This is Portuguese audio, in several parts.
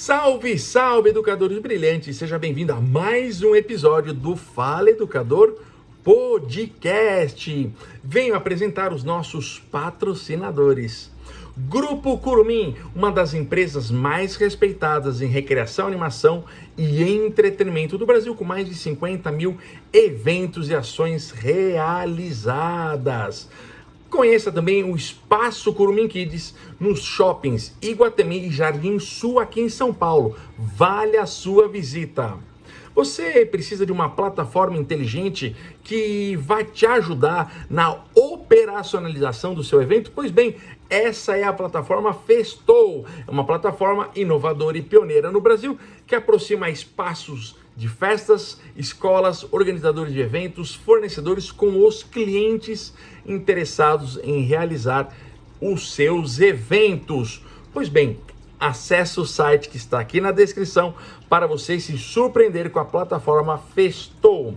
Salve, salve, educadores brilhantes! Seja bem-vindo a mais um episódio do Fala Educador Podcast. Venho apresentar os nossos patrocinadores. Grupo Curumim, uma das empresas mais respeitadas em recreação, animação e entretenimento do Brasil, com mais de 50 mil eventos e ações realizadas. Conheça também o Espaço Curumim Kids nos shoppings Iguatemi e Jardim Sul aqui em São Paulo. Vale a sua visita. Você precisa de uma plataforma inteligente que vai te ajudar na operacionalização do seu evento? Pois bem, essa é a plataforma Festow. É uma plataforma inovadora e pioneira no Brasil que aproxima espaços de festas, escolas, organizadores de eventos, fornecedores com os clientes interessados em realizar os seus eventos. Pois bem, acesse o site que está aqui na descrição para você se surpreender com a plataforma Festow.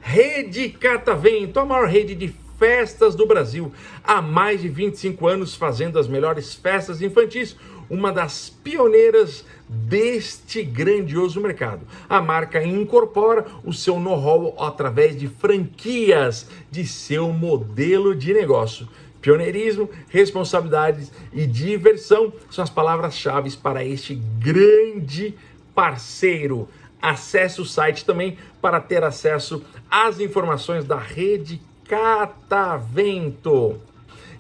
Rede Catavento, a maior rede de festas do Brasil, há mais de 25 anos fazendo as melhores festas infantis, uma das pioneiras deste grandioso mercado. A marca incorpora o seu know-how através de franquias de seu modelo de negócio. Pioneirismo, responsabilidades e diversão são as palavras-chave para este grande parceiro. Acesse o site também para ter acesso às informações da Rede Catavento.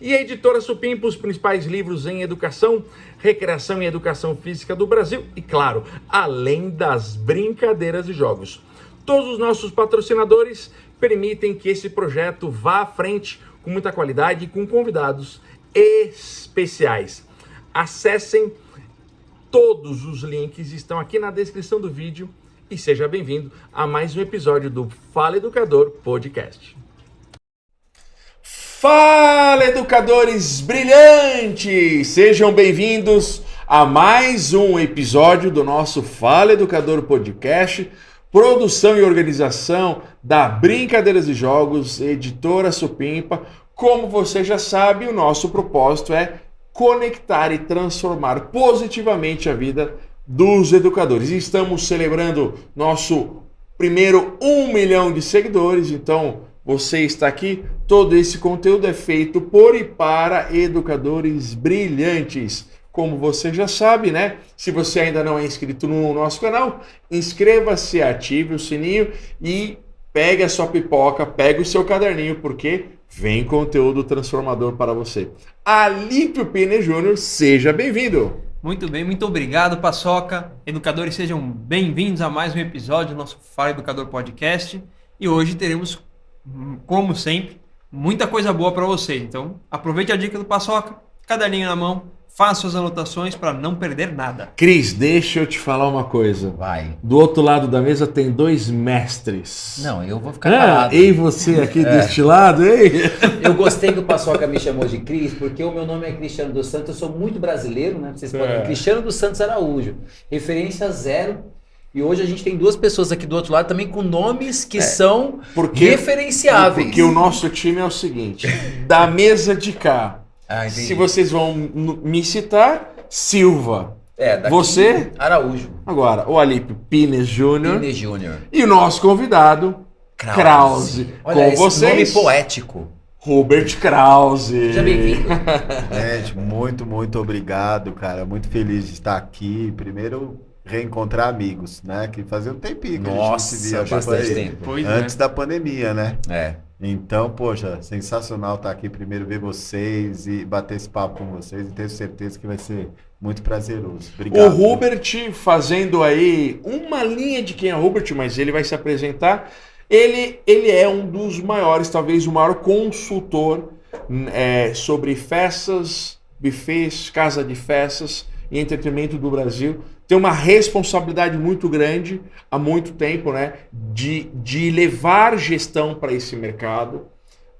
E a Editora Supimpa, os principais livros em educação, recreação e educação física do Brasil e, claro, além das brincadeiras e jogos. Todos os nossos patrocinadores permitem que esse projeto vá à frente com muita qualidade e com convidados especiais. Acessem, todos os links estão aqui na descrição do vídeo e seja bem-vindo a mais um episódio do Fala Educador Podcast. Fala, educadores brilhantes! Sejam bem-vindos a mais um episódio do nosso Fala Educador Podcast, produção e organização da Brincadeiras e Jogos, Editora Supimpa. Como você já sabe, o nosso propósito é conectar e transformar positivamente a vida dos educadores. Estamos celebrando nosso primeiro 1 milhão de seguidores, então você está aqui. Todo esse conteúdo é feito por e para educadores brilhantes. Como você já sabe, né? Se você ainda não é inscrito no nosso canal, inscreva-se, ative o sininho e pegue a sua pipoca, pegue o seu caderninho, porque vem conteúdo transformador para você. Alípio Pini Júnior, seja bem-vindo. Muito bem, muito obrigado, Paçoca. Educadores, sejam bem-vindos a mais um episódio do nosso Fala Educador Podcast. E hoje teremos, como sempre, muita coisa boa para vocês. Então, aproveite a dica do Paçoca, caderninho na mão, faça suas anotações para não perder nada. Cris, deixa eu te falar uma coisa. Vai. Do outro lado da mesa tem dois mestres. Não, eu vou ficar calado. E você aqui deste lado, hein? Eu gostei que o Paçoca me chamou de Cris, porque o meu nome é Cristiano dos Santos, eu sou muito brasileiro, né? Vocês podem. Cristiano dos Santos Araújo. Referência zero. E hoje a gente tem duas pessoas aqui do outro lado também com nomes que são referenciáveis. Porque o nosso time é o seguinte, da mesa de cá, se vocês vão me citar, Silva. Daqui, você? Araújo. Agora, o Alípio Pini Júnior. Pini Júnior. E o nosso convidado, Krause. Olha, com esse vocês, nome poético. Robert Krause. Seja bem-vindo. Gente, muito obrigado, cara. Muito feliz de estar aqui. Primeiro, reencontrar amigos, né? Que fazia um tempinho que a gente não se via. Bastante tempo. Antes da pandemia, né? É. Então, poxa, sensacional estar aqui. Primeiro ver vocês e bater esse papo com vocês. E tenho certeza que vai ser muito prazeroso. Obrigado. O Robert fazendo aí uma linha de quem é o Robert, mas ele vai se apresentar. Ele é um dos maiores, talvez o maior consultor sobre festas, buffets, casa de festas e entretenimento do Brasil. Tem uma responsabilidade muito grande há muito tempo, né, de levar gestão para esse mercado,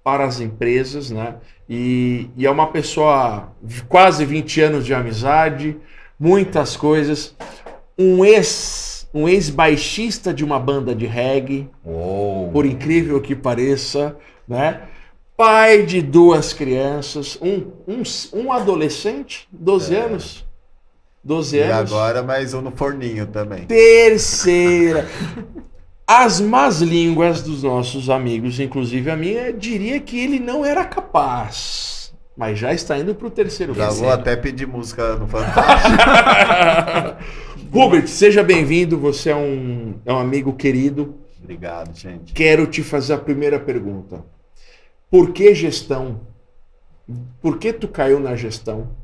para as empresas, né, e é uma pessoa de quase 20 anos de amizade, muitas coisas, um ex-baixista de uma banda de reggae, por incrível que pareça, né, pai de 2 crianças, um adolescente, 12 anos, 12 E anos. agora mais um no forninho também. Terceira. As más línguas dos nossos amigos, inclusive a minha, diria que ele não era capaz. Mas já está indo para o terceiro Já filme. vou até pedir música no Fantástico. Rubert, seja bem-vindo. Você é um amigo querido. Obrigado, gente. Quero te fazer a primeira pergunta. Por que gestão? Por que tu caiu na gestão?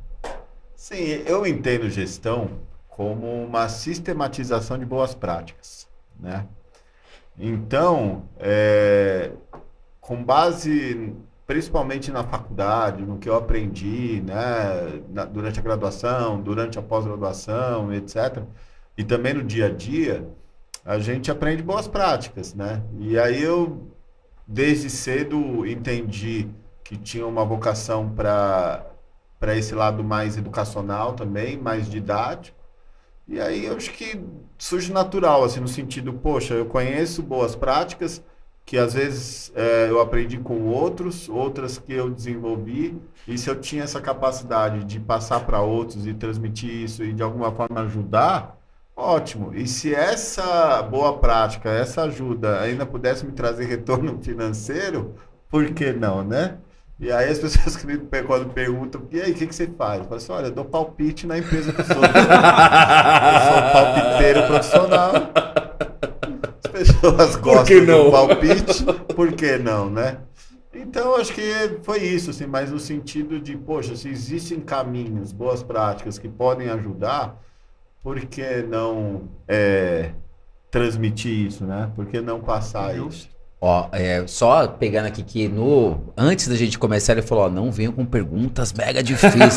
Sim, eu entendo gestão como uma sistematização de boas práticas, né? Então, com base principalmente na faculdade, no que eu aprendi, né, durante a graduação, durante a pós-graduação, etc., e também no dia a dia, a gente aprende boas práticas, né? E aí eu, desde cedo, entendi que tinha uma vocação para esse lado mais educacional também, mais didático. E aí eu acho que surge natural, assim, no sentido, poxa, eu conheço boas práticas que às vezes eu aprendi com outras que eu desenvolvi, e se eu tinha essa capacidade de passar para outros e transmitir isso e de alguma forma ajudar, ótimo. E se essa boa prática, essa ajuda ainda pudesse me trazer retorno financeiro, por que não, né? E aí as pessoas que quando perguntam, e aí, o que você faz? Eu falo assim, olha, eu dou palpite na empresa que eu sou. Eu sou um palpiteiro profissional. As pessoas gostam do palpite, por que não, né? Então, acho que foi isso, assim, mas no sentido de, poxa, se existem caminhos, boas práticas que podem ajudar, por que não transmitir isso, né? Por que não passar isso? Ó, só pegando aqui que antes da gente começar, ele falou, ó, não venham com perguntas mega difíceis.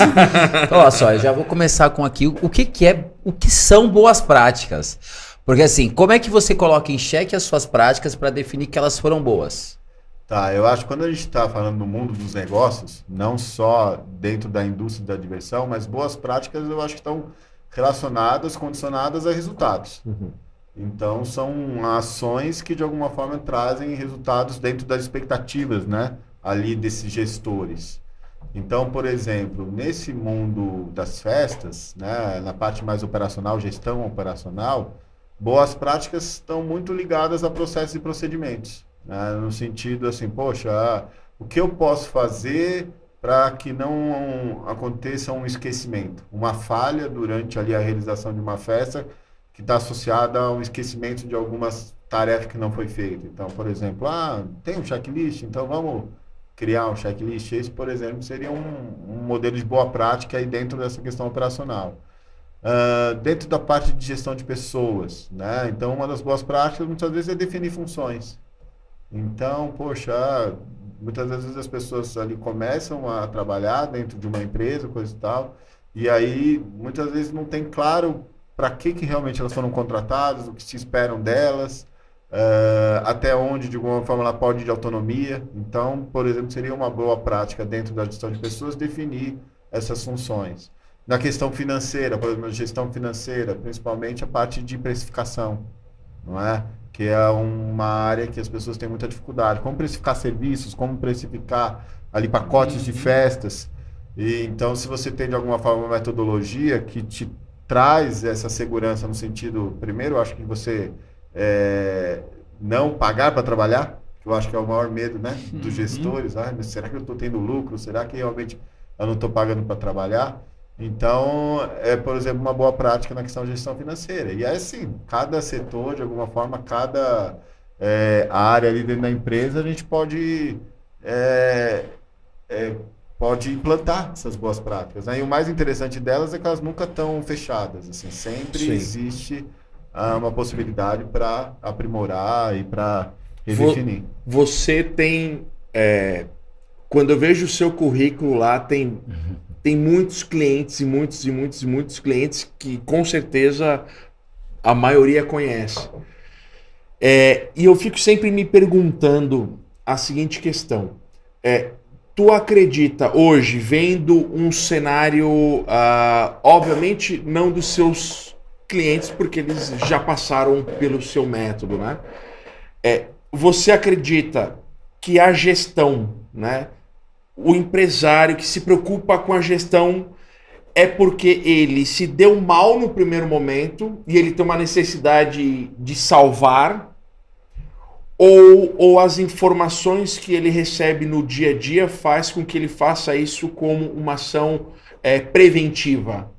Então, olha só, eu já vou começar com aqui o que são boas práticas. Porque assim, como é que você coloca em xeque as suas práticas para definir que elas foram boas? Tá, eu acho que quando a gente está falando no mundo dos negócios, não só dentro da indústria da diversão, mas boas práticas eu acho que estão relacionadas, condicionadas a resultados. Uhum. Então, são ações que, de alguma forma, trazem resultados dentro das expectativas, né? Ali desses gestores. Então, por exemplo, nesse mundo das festas, né? Na parte mais operacional, gestão operacional, boas práticas estão muito ligadas a processos e procedimentos. Né? No sentido assim, poxa, o que eu posso fazer para que não aconteça um esquecimento? Uma falha durante ali a realização de uma festa que está associada ao esquecimento de algumas tarefas que não foi feita. Então, por exemplo, tem um checklist, então vamos criar um checklist. Esse, por exemplo, seria um modelo de boa prática aí dentro dessa questão operacional. Dentro da parte de gestão de pessoas, né? Então, uma das boas práticas, muitas vezes, é definir funções. Então, poxa, muitas vezes as pessoas ali começam a trabalhar dentro de uma empresa, coisa e tal, e aí, muitas vezes, não tem claro para que realmente elas foram contratadas, o que se esperam delas, até onde, de alguma forma, ela pode ir de autonomia. Então, por exemplo, seria uma boa prática dentro da gestão de pessoas definir essas funções. Na questão financeira, por exemplo, gestão financeira, principalmente a parte de precificação, não é? Que é uma área que as pessoas têm muita dificuldade. Como precificar serviços, como precificar ali pacotes de festas. E, então, se você tem, de alguma forma, uma metodologia que te traz essa segurança no sentido, primeiro, eu acho que você não pagar para trabalhar, que eu acho que é o maior medo, né, dos gestores. Mas será que eu estou tendo lucro? Será que realmente eu não estou pagando para trabalhar? Então, por exemplo, uma boa prática na questão de gestão financeira. E é assim, cada setor, de alguma forma, cada área ali dentro da empresa, a gente pode implantar essas boas práticas, né? E o mais interessante delas é que elas nunca estão fechadas. Assim, sempre existe uma possibilidade para aprimorar e para redefinir. Você tem... quando eu vejo o seu currículo lá, tem muitos clientes e muitos clientes que com certeza a maioria conhece. E eu fico sempre me perguntando a seguinte questão. Tu acredita hoje, vendo um cenário, obviamente não dos seus clientes, porque eles já passaram pelo seu método, né? Você acredita que a gestão, né? O empresário que se preocupa com a gestão é porque ele se deu mal no primeiro momento e ele tem uma necessidade de salvar, ou as informações que ele recebe no dia a dia faz com que ele faça isso como uma ação preventiva?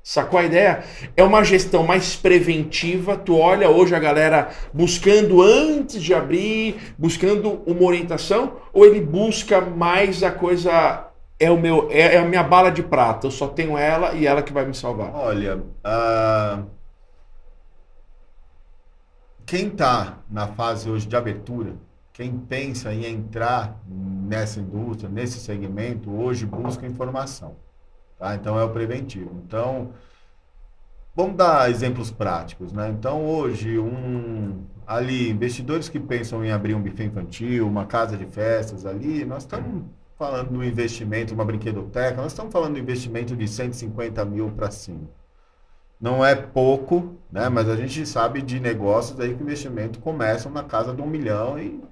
Sacou a ideia? É uma gestão mais preventiva. Tu olha hoje a galera buscando antes de abrir, buscando uma orientação, ou ele busca mais a coisa, é a minha bala de prata, eu só tenho ela e ela que vai me salvar? Olha, quem está na fase hoje de abertura, quem pensa em entrar nessa indústria, nesse segmento, hoje busca informação. Tá? Então é o preventivo. Então, vamos dar exemplos práticos, né? Então hoje, investidores que pensam em abrir um buffet infantil, uma casa de festas ali, nós estamos falando do investimento, uma brinquedoteca, nós estamos falando do investimento de 150 mil para cima. Não é pouco, né? Mas a gente sabe de negócios aí que o investimento começam na casa de 1 milhão e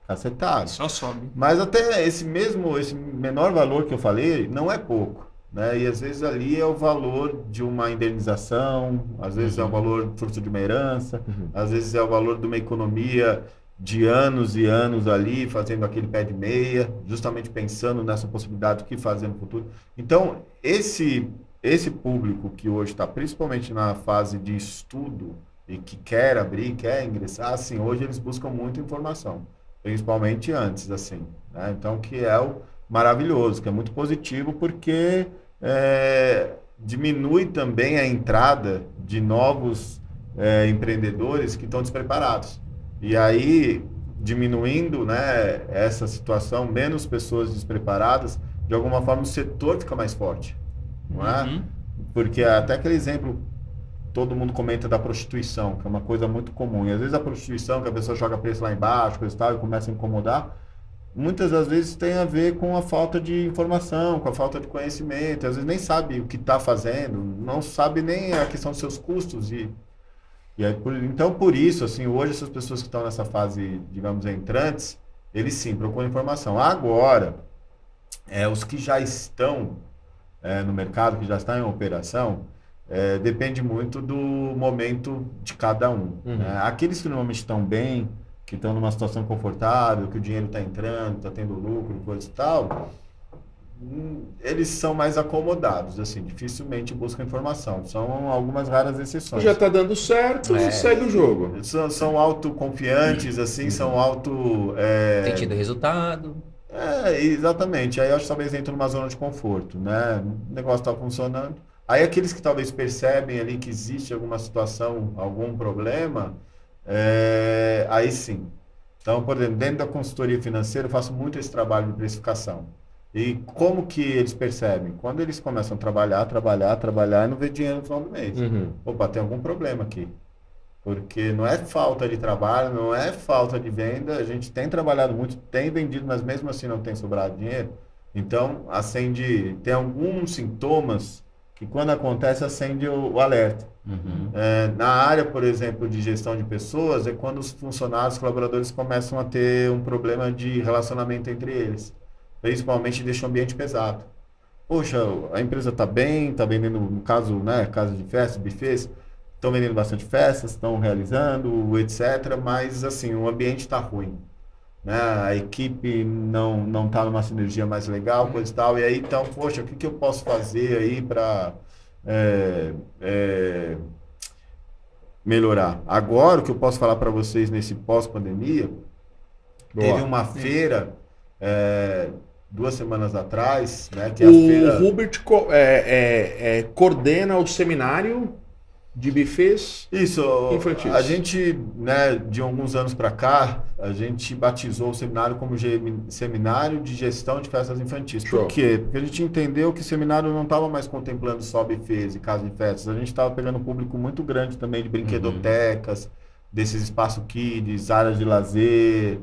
cacetado. Só sobe. Mas até esse menor valor que eu falei, não é pouco. Né? E às vezes ali é o valor de uma indenização, às vezes é o valor fruto de uma herança, às vezes é o valor de uma economia de anos e anos ali, fazendo aquele pé de meia, justamente pensando nessa possibilidade do que fazer no futuro. Então, esse público que hoje está principalmente na fase de estudo e que quer abrir, quer ingressar, assim, hoje eles buscam muita informação, principalmente antes, assim, né? Então, que é o maravilhoso, que é muito positivo, porque diminui também a entrada de novos empreendedores que estão despreparados. E aí, diminuindo, né, essa situação, menos pessoas despreparadas, de alguma forma o setor fica mais forte, não é? Porque até aquele exemplo, todo mundo comenta da prostituição, que é uma coisa muito comum. E às vezes a prostituição, que a pessoa joga preço lá embaixo, coisa e tal, e começa a incomodar, muitas das vezes tem a ver com a falta de informação, com a falta de conhecimento. Às vezes nem sabe o que está fazendo, não sabe nem a questão dos seus custos. Então, por isso, assim, hoje essas pessoas que estão nessa fase, digamos, entrantes, eles sim procuram informação. Agora, os que já estão no mercado, que já estão em operação, depende muito do momento de cada um. Né? Aqueles que normalmente estão bem, que estão numa situação confortável, que o dinheiro está entrando, está tendo lucro, coisa e tal, eles são mais acomodados, assim, dificilmente buscam informação. São algumas raras exceções. Já está dando certo e segue o jogo. São autoconfiantes, assim, são Tem tido resultado. Exatamente. Aí eu acho que talvez entra numa zona de conforto, né? O negócio está funcionando. Aí aqueles que talvez percebem ali que existe alguma situação, algum problema, aí sim. Então, por exemplo, dentro da consultoria financeira, eu faço muito esse trabalho de precificação. E como que eles percebem? Quando eles começam a trabalhar e não vê dinheiro no final do mês. Opa, tem algum problema aqui. Porque não é falta de trabalho, não é falta de venda. A gente tem trabalhado muito, tem vendido, mas mesmo assim não tem sobrado dinheiro. Então, tem alguns sintomas que quando acontece, acende o alerta. Na área, por exemplo, de gestão de pessoas, é quando os funcionários, colaboradores começam a ter um problema de relacionamento entre eles. Principalmente deixa o ambiente pesado. Poxa, a empresa está bem, está vendendo, no caso, né, casa de festas, buffets, estão vendendo bastante festas, estão realizando, etc. Mas, assim, o ambiente está ruim. Né? A equipe não está numa sinergia mais legal, coisa e tal. E aí, então, poxa, o que eu posso fazer aí para melhorar? Agora, o que eu posso falar para vocês nesse pós-pandemia, teve uma feira 2 semanas atrás, né, que é a feira... O Hubert coordena o seminário de buffets infantis. A gente, né, de alguns anos para cá, a gente batizou o seminário como Seminário de Gestão de Festas Infantis. Por quê? Porque a gente entendeu que o seminário não estava mais contemplando só buffets e casas de festas. A gente estava pegando um público muito grande também de brinquedotecas, desses espaços kids, áreas de lazer...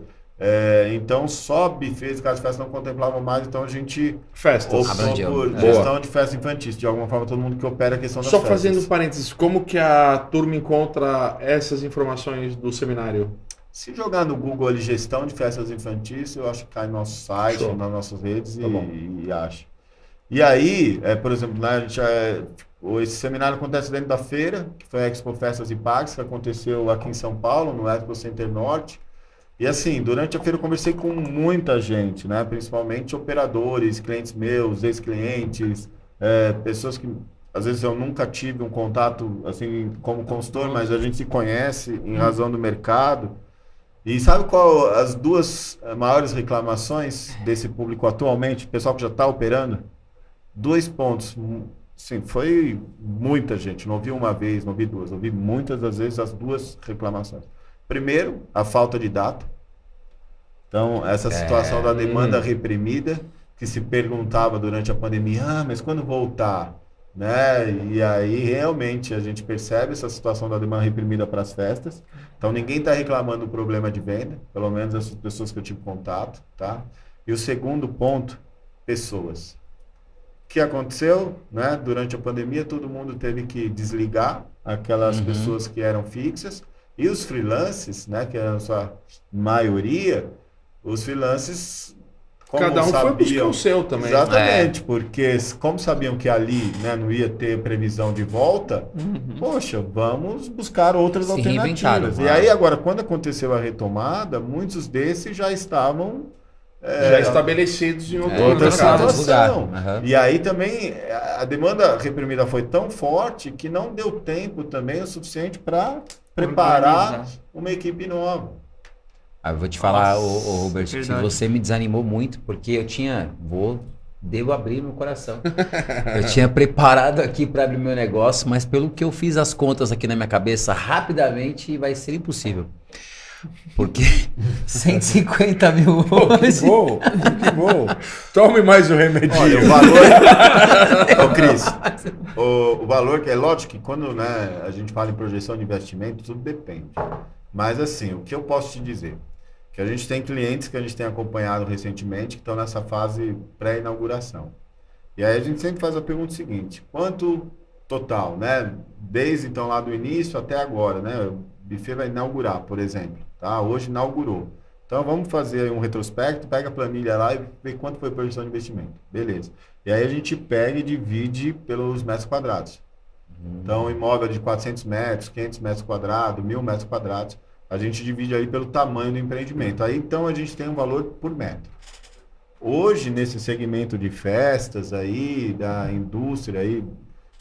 então só buffets e casas de festa não contemplavam mais, então a gente optou por gestão de festa infantil, de alguma forma todo mundo que opera a questão das festas. Só fazendo parênteses, como que a turma encontra essas informações do seminário? Se jogar no Google ali, gestão de festas infantis, eu acho que cai no nosso site, nas nossas redes e acha. E aí, por exemplo, né, esse seminário acontece dentro da feira, que foi a Expo Festas e Pags, que aconteceu aqui em São Paulo, no Expo Center Norte. E assim, durante a feira eu conversei com muita gente, né? Principalmente operadores, clientes meus, ex-clientes, pessoas que às vezes eu nunca tive um contato assim como consultor, mas a gente se conhece em razão do mercado. E sabe qual as duas maiores reclamações desse público atualmente, pessoal que já está operando? 2 pontos. Sim, foi muita gente, não ouvi uma vez, não ouvi duas, ouvi muitas das vezes as duas reclamações. Primeiro, a falta de data. Então, essa situação da demanda reprimida, que se perguntava durante a pandemia, mas quando voltar? Né? E aí, realmente, a gente percebe essa situação da demanda reprimida para as festas. Então, ninguém está reclamando do problema de venda, pelo menos essas pessoas que eu tive contato. Tá? E o segundo ponto, pessoas. O que aconteceu? Né? Durante a pandemia, todo mundo teve que desligar aquelas pessoas que eram fixas. E os freelances, né, que eram a sua maioria, os freelances, como Cada um sabiam, foi buscar o seu também. Exatamente, porque como sabiam que ali, né, não ia ter previsão de volta, poxa, vamos buscar outras Se alternativas. reinventaram, E aí agora, quando aconteceu a retomada, muitos desses já estavam Já estabelecidos em outro outra mercado. situação. Uhum. E aí também a demanda reprimida foi tão forte que não deu tempo também o suficiente para preparar Organizar. uma equipe nova. Eu vou te falar, Nossa, ô Robert, que verdade. você me desanimou muito, porque devo abrir meu coração. Eu tinha preparado aqui para abrir meu negócio, mas pelo que eu fiz as contas aqui na minha cabeça, rapidamente vai ser impossível. Porque 150 mil hoje... Que bom. Tome mais o remedinho. Olha, o valor... Ô, Cris, o valor que é lógico que quando, né, a gente fala em projeção de investimento, tudo depende. Mas assim, o que eu posso te dizer? Que a gente tem clientes que a gente tem acompanhado recentemente que estão nessa fase pré-inauguração. E aí a gente sempre faz a pergunta seguinte: quanto total, né? Desde então lá do início até agora, né? O buffet vai inaugurar, por exemplo, tá? Hoje inaugurou. Então vamos fazer aí um retrospecto, pega a planilha lá e vê quanto foi a projeção de investimento. Beleza. E aí a gente pega e divide pelos metros quadrados. Então, imóvel de 400 metros, 500 metros quadrados, 1.000 metros quadrados, a gente divide aí pelo tamanho do empreendimento. Aí, então, a gente tem um valor por metro. Hoje, nesse segmento de festas aí, da indústria aí,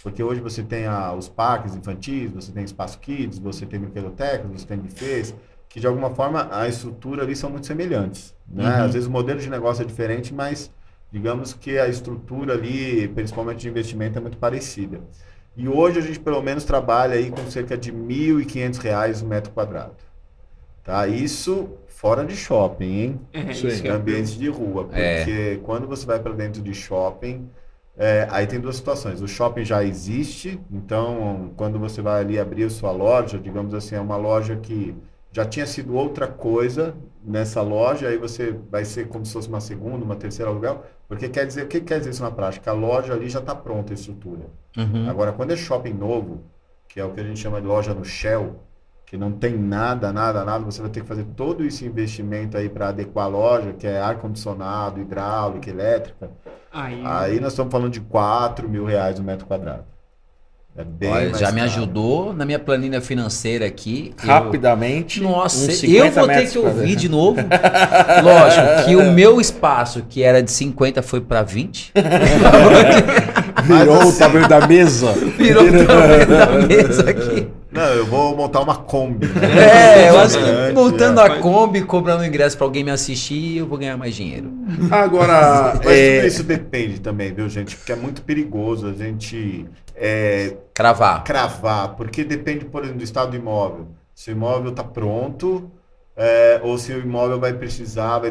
porque hoje você tem os parques infantis, você tem espaço kids, você tem brinquedotecas, você tem buffets, que de alguma forma a estrutura ali são muito semelhantes, né? Às vezes o modelo de negócio é diferente, mas digamos que a estrutura ali, principalmente de investimento, é muito parecida. E hoje a gente pelo menos trabalha aí com cerca de R$ 1.500 o metro quadrado. Tá? Isso fora de shopping, hein? Sim. Ambientes de rua. Porque quando você vai para dentro de shopping, aí tem duas situações. O shopping já existe, então quando você vai ali abrir a sua loja, digamos assim, é uma loja que já tinha sido outra coisa nessa loja, aí você vai ser como se fosse uma segunda, uma terceira aluguel. Porque o que quer dizer isso na prática? A loja ali já está pronta, a estrutura. Agora, quando é shopping novo, que é o que a gente chama de loja no Shell, que não tem nada, você vai ter que fazer todo esse investimento aí para adequar a loja, que é ar-condicionado, hidráulica, elétrica. Aí nós estamos falando de R$ 4.000 o metro quadrado. É bem Olha, mais já me caro. ajudou na minha planilha financeira aqui. Rapidamente. Nossa, uns eu 50 vou ter metros que ouvir quadrados. de novo. Lógico que o meu espaço, que era de 50, foi para 20. Virou Mas o assim- tamanho da mesa. Virou o tamanho da mesa aqui. Não, eu vou montar uma Kombi. Né? Eu acho que Gigante, montando é. a Kombi, cobrando ingresso para alguém me assistir, eu vou ganhar mais dinheiro. Agora, Mas tudo isso depende também, viu, gente? Porque é muito perigoso a gente Cravar. cravar, porque depende, por exemplo, do estado do imóvel. Se o imóvel está pronto, ou se o imóvel vai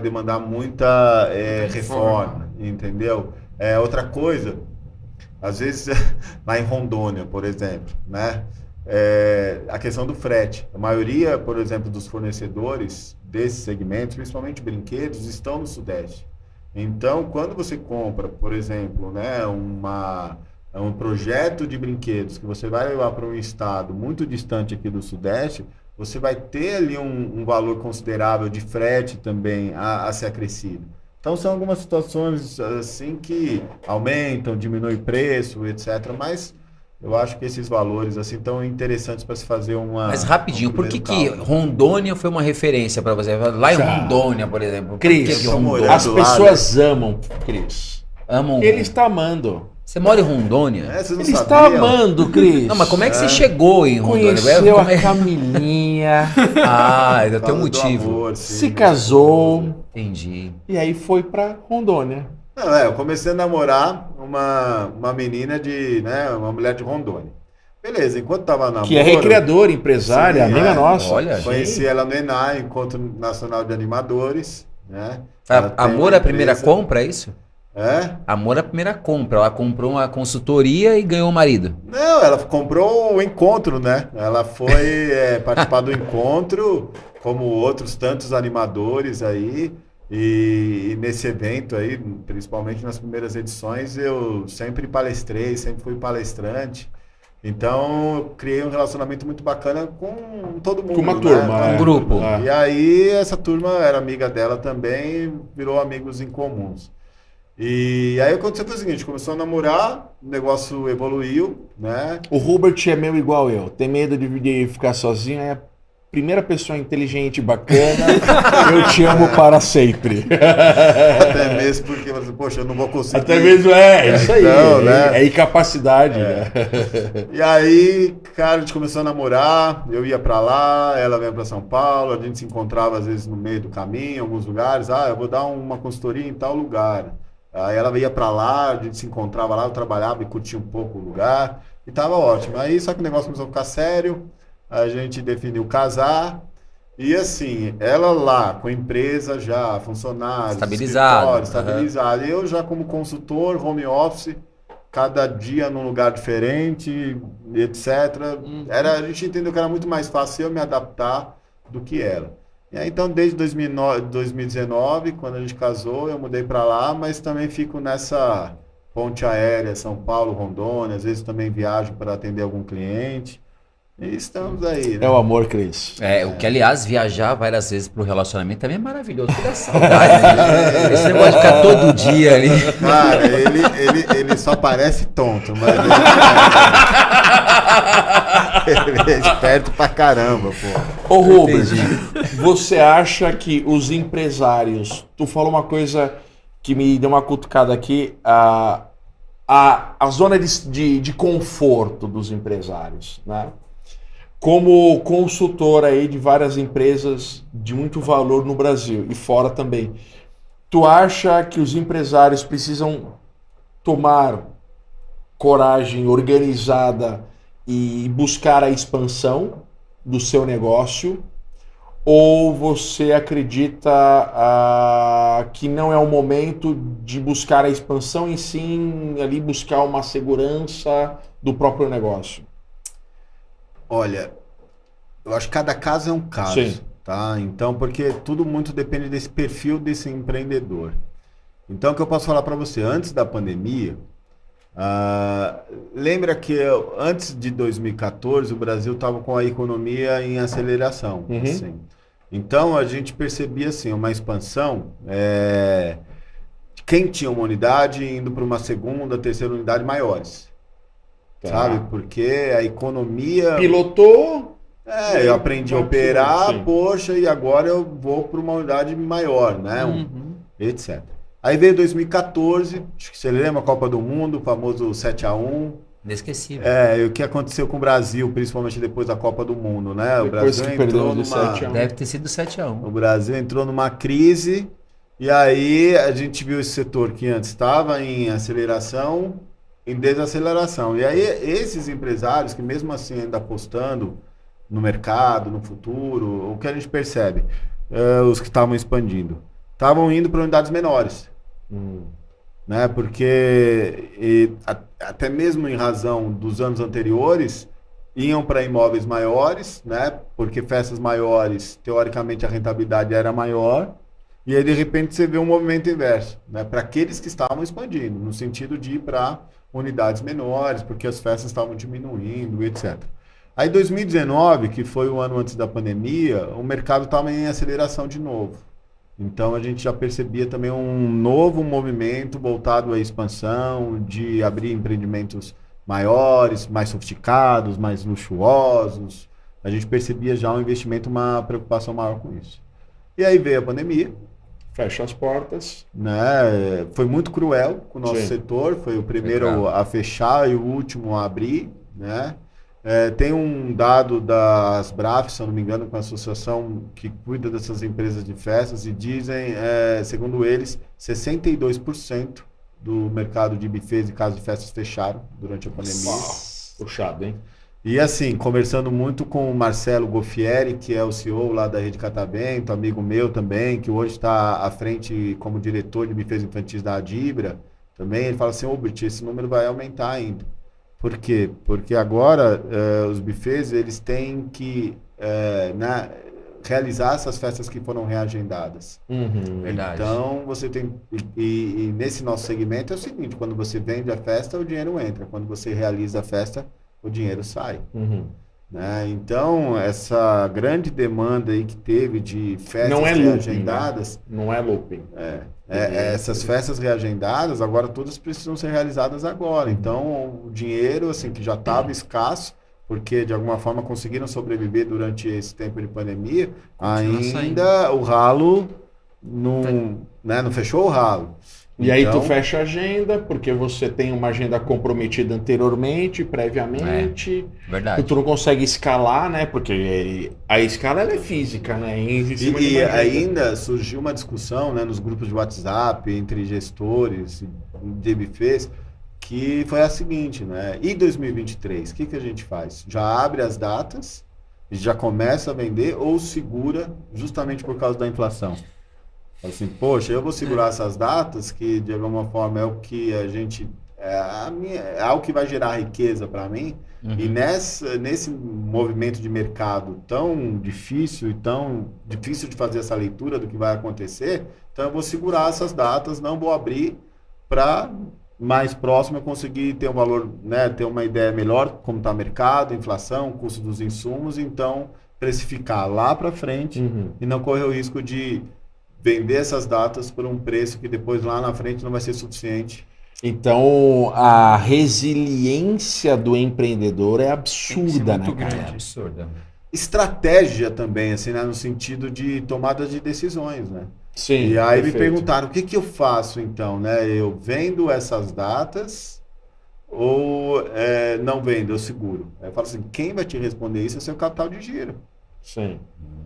demandar muita reforma, entendeu? Outra coisa, às vezes, lá em Rondônia, por exemplo, né? A questão do frete. A maioria, por exemplo, dos fornecedores desses segmentos, principalmente brinquedos, estão no Sudeste. Então, quando você compra, por exemplo, né, um projeto de brinquedos que você vai levar para um estado muito distante aqui do Sudeste, você vai ter ali um valor considerável de frete também a ser acrescido. Então são algumas situações assim que aumentam, diminuem o preço, etc. Mas eu acho que esses valores assim tão interessantes para se fazer uma. Mas rapidinho, por que cálculo. Rondônia foi uma referência para você? Lá em Já. Rondônia, por exemplo. Por Cris, que eu tô morando as lá, pessoas amam, Cris. amam. Ele está amando. Você mora em Rondônia? Vocês não Ele está sabiam? amando, Cris. Não, mas como é que você chegou em Rondônia? Conheceu Como a é- Camilinha, Ah, ainda Por tem um causa do motivo. amor, sim. se casou Entendi. e aí foi pra Rondônia. Não, eu comecei a namorar uma menina de, né, uma mulher de Rondônia. Beleza, enquanto tava namorando. Que é recreadora, empresária, Sim, amiga é. nossa. Olha, Conheci ela no ENAI, Encontro Nacional de Animadores, né? Foi Ela tem amor uma à primeira empresa- compra, é isso? É? Amor à primeira compra. Ela comprou uma consultoria e ganhou o marido. Não, ela comprou o encontro, né? Ela foi participar do encontro, como outros tantos animadores aí. E nesse evento aí, principalmente nas primeiras edições, eu sempre palestrei, sempre fui palestrante. Então, eu criei um relacionamento muito bacana com todo mundo. Com uma né? turma. Um grupo. Ah. E aí, essa turma era amiga dela também, virou amigos em comuns. E aí aconteceu foi o seguinte, começou a namorar, o negócio evoluiu, né? O Hubert é meio igual eu. Tem medo de ficar sozinho. É a primeira pessoa inteligente e bacana. Eu te amo para sempre. Até mesmo porque, poxa, eu não vou conseguir. Até mesmo é isso aí. Então, né? É incapacidade, né? E aí, cara, a gente começou a namorar, eu ia pra lá, ela vinha pra São Paulo, a gente se encontrava às vezes no meio do caminho, em alguns lugares. Ah, eu vou dar uma consultoria em tal lugar. Aí ela ia pra lá, a gente se encontrava lá, eu trabalhava e curtia um pouco o lugar. E tava ótimo. Aí só que o negócio começou a ficar sério, a gente definiu casar. E assim, ela lá com a empresa já, funcionários, Estabilizado, escritório, estabilizado. Eu já como consultor, home office, cada dia num lugar diferente, etc. A gente entendeu que era muito mais fácil eu me adaptar do que ela. E aí, então, desde 2019, quando a gente casou, eu mudei para lá, mas também fico nessa ponte aérea, São Paulo, Rondônia, às vezes também viajo para atender algum cliente. E estamos aí, né? É o amor, Cris. O que, aliás, viajar várias vezes pro relacionamento também é maravilhoso. Que dá saudade, né? Esse negócio de ficar todo dia ali. Cara, ele só parece tonto, mas ele é esperto pra caramba, pô. Ô Rubens, você acha que os empresários... Tu falou uma coisa que me deu uma cutucada aqui. A zona de conforto dos empresários, né? Como consultor aí de várias empresas de muito valor no Brasil e fora também, tu acha que os empresários precisam tomar coragem organizada e buscar a expansão do seu negócio? Ou você acredita que não é o momento de buscar a expansão e sim ali buscar uma segurança do próprio negócio? Olha, eu acho que cada caso é um caso, Sim. tá? Então, porque tudo muito depende desse perfil desse empreendedor. Então, o que eu posso falar para você, antes da pandemia, lembra que antes de 2014 o Brasil estava com a economia em aceleração, Uhum. assim. Então, a gente percebia assim, uma expansão, quem tinha uma unidade indo para uma segunda, terceira unidade maiores. Tá. Sabe? Porque a economia... Pilotou? eu aprendi a Sim. operar, poxa, e agora eu vou para uma unidade maior, né? Etc. Aí veio 2014, acho que você lembra a Copa do Mundo, o famoso 7-1. Inesquecível. E o que aconteceu com o Brasil, principalmente depois da Copa do Mundo, né? O Depois Brasil que perdeu de numa... 7-1. Deve ter sido 7-1. O Brasil entrou numa crise e aí a gente viu esse setor que antes estava em aceleração, em desaceleração. E aí esses empresários que mesmo assim ainda apostando no mercado, no futuro, o que a gente percebe? Os que estavam expandindo, estavam indo para unidades menores. Né? Porque até mesmo em razão dos anos anteriores, iam para imóveis maiores, né? Porque festas maiores, teoricamente a rentabilidade era maior. E aí, de repente, você vê um movimento inverso, né? Para aqueles que estavam expandindo, no sentido de ir para unidades menores, porque as festas estavam diminuindo, etc. Aí, 2019, que foi o ano antes da pandemia, o mercado estava em aceleração de novo. Então a gente já percebia também um novo movimento voltado à expansão, de abrir empreendimentos maiores, mais sofisticados, mais luxuosos. A gente percebia já um investimento, uma preocupação maior com isso. E aí veio a pandemia. Fecha as portas. Né? Foi muito cruel com o nosso Sim. setor, foi o primeiro a fechar e o último a abrir, né? Tem um dado da Asbraf, se eu não me engano, com a associação que cuida dessas empresas de festas, e dizem, segundo eles, 62% do mercado de buffets e casas de festas fecharam durante a pandemia. Uau, puxado, hein? E assim, conversando muito com o Marcelo Goffieri, que é o CEO lá da Rede Catavento, amigo meu também, que hoje está à frente como diretor de buffets infantis da Adibra, também, ele fala assim, Bert, esse número vai aumentar ainda. Por quê? Porque agora os buffets, eles têm que realizar essas festas que foram reagendadas. Verdade. Então, você tem... E nesse nosso segmento é o seguinte, quando você vende a festa, o dinheiro entra. Quando você realiza a festa, o dinheiro sai. Né? Então, essa grande demanda aí que teve de festas Não é looping, reagendadas... Não é looping. essas festas reagendadas, agora todas precisam ser realizadas agora. Então, o dinheiro, assim, que já estava escasso, porque de alguma forma conseguiram sobreviver durante esse tempo de pandemia, ainda o ralo não fechou o ralo. E aí tu Então, fecha a agenda, porque você tem uma agenda comprometida anteriormente, previamente. Verdade. Tu não consegue escalar, né? Porque a escala ela é física, né? Em cima de E uma agenda. ainda surgiu uma discussão, né, nos grupos de WhatsApp entre gestores de buffets, que foi a seguinte, né? E 2023, o que a gente faz? Já abre as datas, já começa a vender ou segura justamente por causa da inflação? Assim, poxa, eu vou segurar essas datas, que de alguma forma é o que a gente... É algo que vai gerar riqueza para mim. E nesse movimento de mercado tão difícil de fazer essa leitura do que vai acontecer, então eu vou segurar essas datas, não vou abrir para mais próximo eu conseguir ter um valor, né, ter uma ideia melhor como está o mercado, inflação, custo dos insumos, então precificar lá para frente e não correr o risco de vender essas datas por um preço que depois lá na frente não vai ser suficiente. Então, a resiliência do empreendedor é absurda, né, cara? É absurda. Estratégia também, assim, né, no sentido de tomada de decisões, né? Sim, E aí me perfeito. perguntaram, o que eu faço então, né? Eu vendo essas datas ou não vendo, eu seguro? Aí eu falo assim, quem vai te responder isso é o seu capital de giro. Sim.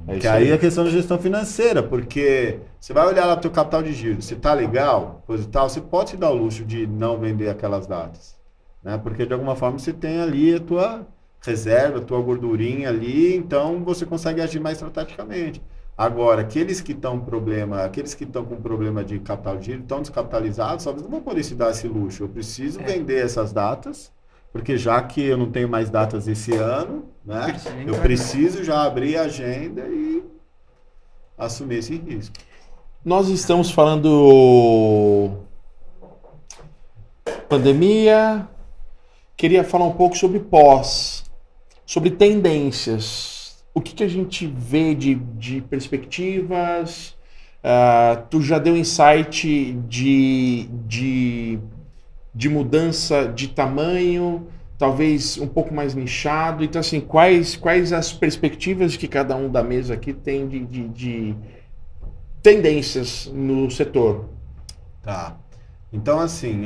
É Que isso aí é a questão da gestão financeira, porque você vai olhar lá pro teu capital de giro, se tá legal, coisa e tal, você pode se dar o luxo de não vender aquelas datas, né? Porque de alguma forma você tem ali a tua reserva, a tua gordurinha ali, então você consegue agir mais estrategicamente. Agora, aqueles que estão com problema de capital de giro, estão descapitalizados, talvez não vão poder se dar esse luxo. Eu preciso vender essas datas, porque já que eu não tenho mais datas esse ano, né? Eu preciso já abrir a agenda e assumir esse risco. Nós estamos falando pandemia. Queria falar um pouco sobre sobre tendências. O que a gente vê de perspectivas? Tu já deu insight de mudança de tamanho, talvez um pouco mais nichado. Então, assim, quais as perspectivas que cada um da mesa aqui tem de tendências no setor? Tá. Então, assim,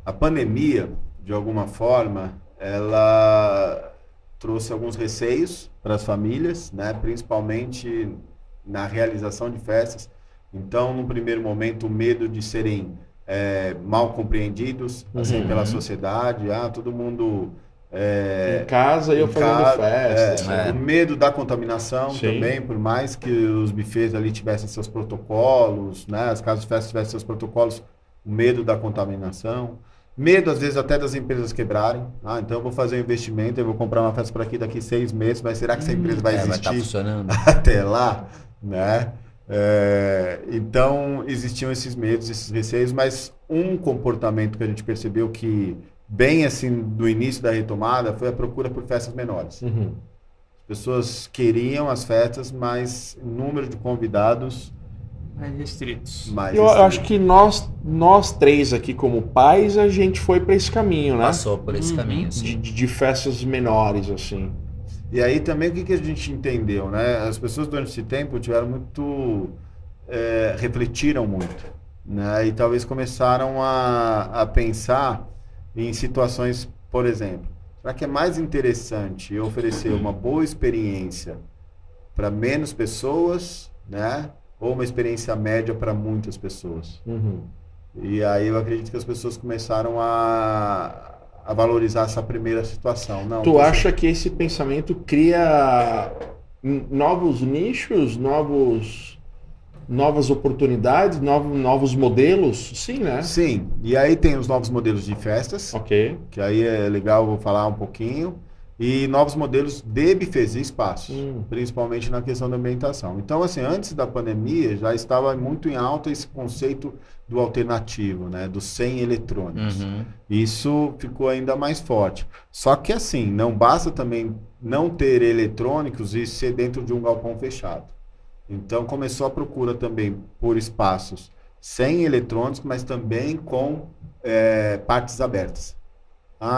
a pandemia, de alguma forma, ela trouxe alguns receios para as famílias, né? Principalmente na realização de festas. Então, no primeiro momento, o medo de serem mal compreendidos assim, pela sociedade. Todo mundo... em casa e eu fazendo festa. O medo da contaminação também, por mais que os buffets ali tivessem seus protocolos, né? As casas de festa tivessem seus protocolos, o medo da contaminação. Medo, às vezes, até das empresas quebrarem. Então eu vou fazer um investimento, eu vou comprar uma festa para aqui daqui 6 meses, mas será que essa empresa vai existir vai funcionando até lá? Né? Então, existiam esses medos, esses receios, mas um comportamento que a gente percebeu que, bem assim, do início da retomada, foi a procura por festas menores. pessoas queriam as festas, mas o número de convidados Mais restritos. mais Eu restrito. acho que nós três aqui como pais, a gente foi para esse caminho, né? Passou por esse caminho, sim. De festas menores, assim. E aí também o que a gente entendeu, né? As pessoas durante esse tempo tiveram muito, refletiram muito, né? E talvez começaram a pensar em situações, por exemplo, será que é mais interessante eu oferecer uma boa experiência para menos pessoas, né? Ou uma experiência média para muitas pessoas? Uhum. E aí eu acredito que as pessoas começaram a valorizar essa primeira situação. Não, Tu poxa, acha que esse pensamento cria novos nichos, novas oportunidades, novos modelos? Sim, né? Sim, e aí tem os novos modelos de festas, Ok. que aí é legal, eu vou falar um pouquinho, e novos modelos de bufês e espaços, principalmente na questão da ambientação. Então, assim, antes da pandemia, já estava muito em alta esse conceito do alternativo, né, dos sem eletrônicos. Isso ficou ainda mais forte. Só que, assim, não basta também não ter eletrônicos e ser dentro de um galpão fechado. Então, começou a procura também por espaços sem eletrônicos, mas também com partes abertas.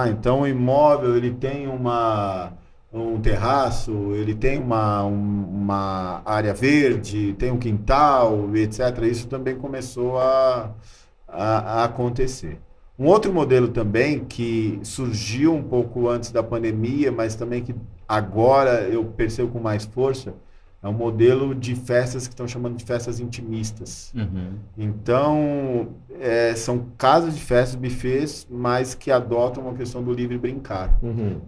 Então o imóvel ele tem um terraço, ele tem uma área verde, tem um quintal, etc. Isso também começou a acontecer. Um outro modelo também que surgiu um pouco antes da pandemia, mas também que agora eu percebo com mais força, é um modelo de festas que estão chamando de festas intimistas. Então, são casas de festas, bufês, mas que adotam uma questão do livre brincar.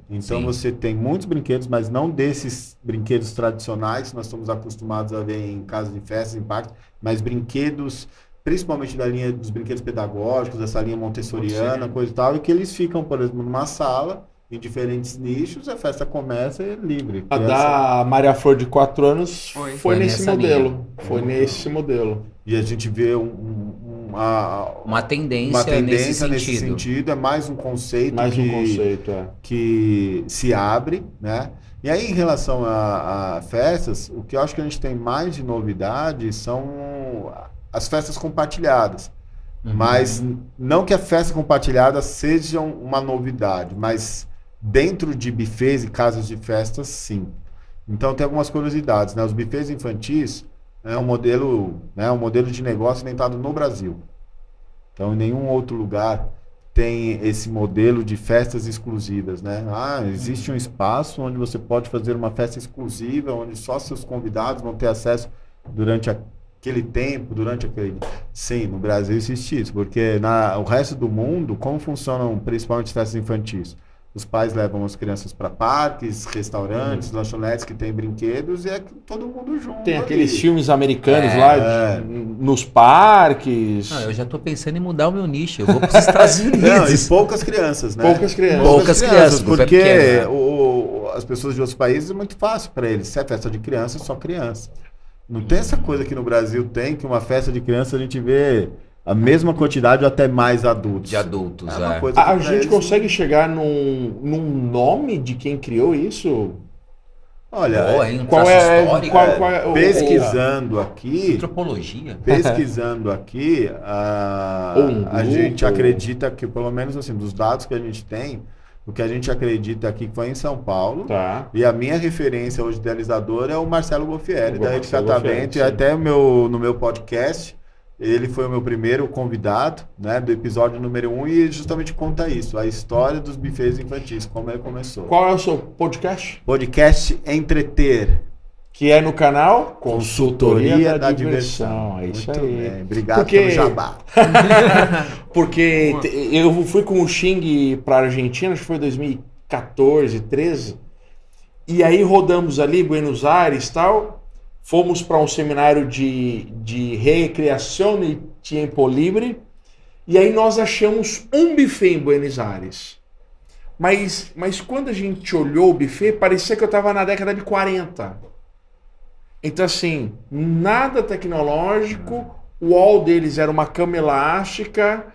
Então, Sim. você tem muitos brinquedos, mas não desses brinquedos tradicionais que nós estamos acostumados a ver em casas de festas, em parques, mas brinquedos, principalmente da linha dos brinquedos pedagógicos, dessa linha montessoriana, coisa e tal, e que eles ficam, por exemplo, numa sala, em diferentes nichos, a festa começa livre. A da Maria Flor de 4 anos foi nesse nessa modelo. linha. Foi nesse modelo. E a gente vê uma tendência nesse sentido. É mais um conceito, Que que se abre, né? E aí, em relação a festas, o que eu acho que a gente tem mais de novidade são as festas compartilhadas. Mas não que a festa compartilhada seja uma novidade, mas dentro de bufês e casas de festas, sim. Então tem algumas curiosidades, né? Os bufês infantis é um modelo de negócio inventado no Brasil. Então em nenhum outro lugar tem esse modelo de festas exclusivas, né? Existe um espaço onde você pode fazer uma festa exclusiva, onde só seus convidados vão ter acesso durante aquele tempo, Sim, no Brasil existe isso, porque o resto do mundo, como funcionam principalmente as festas infantis? Os pais levam as crianças para parques, restaurantes, lanchonetes que tem brinquedos e é todo mundo junto. tem ali. aqueles filmes americanos lá nos parques. Eu já tô pensando em mudar o meu nicho. Eu vou para os Estados Unidos. Não, e poucas crianças, né? Poucas crianças. Poucas crianças, porque pequeno, as pessoas de outros países é muito fácil para eles. Se é festa de criança, é só criança. Não tem essa coisa que no Brasil tem, que uma festa de criança a gente vê a mesma quantidade ou até mais adultos. De adultos, uma coisa que A pra gente eles consegue chegar num nome de quem criou isso? Olha, Qual é pesquisando aqui, antropologia. a gente acredita que, pelo menos assim, dos dados que a gente tem, o que a gente acredita aqui que foi em São Paulo. Tá. E a minha referência hoje idealizador é o Marcelo Goffieri, da Rede Catavento. E sim. até no meu podcast, ele foi o meu primeiro convidado, né, do episódio número 1, e justamente conta isso, a história dos bufês infantis, como ele começou. Qual é o seu podcast? Podcast Entreter. Que é no canal Consultoria da Diversão. É isso Muito aí. bem. Obrigado pelo jabá. Porque eu fui com o Xing para a Argentina, acho que foi 2014, 13. E aí rodamos ali, Buenos Aires e tal. Fomos para um seminário de recreação e tempo livre. E aí nós achamos um buffet em Buenos Aires. Mas quando a gente olhou o buffet, parecia que eu estava na década de 40. Então, assim, nada tecnológico, o wall deles era uma cama elástica.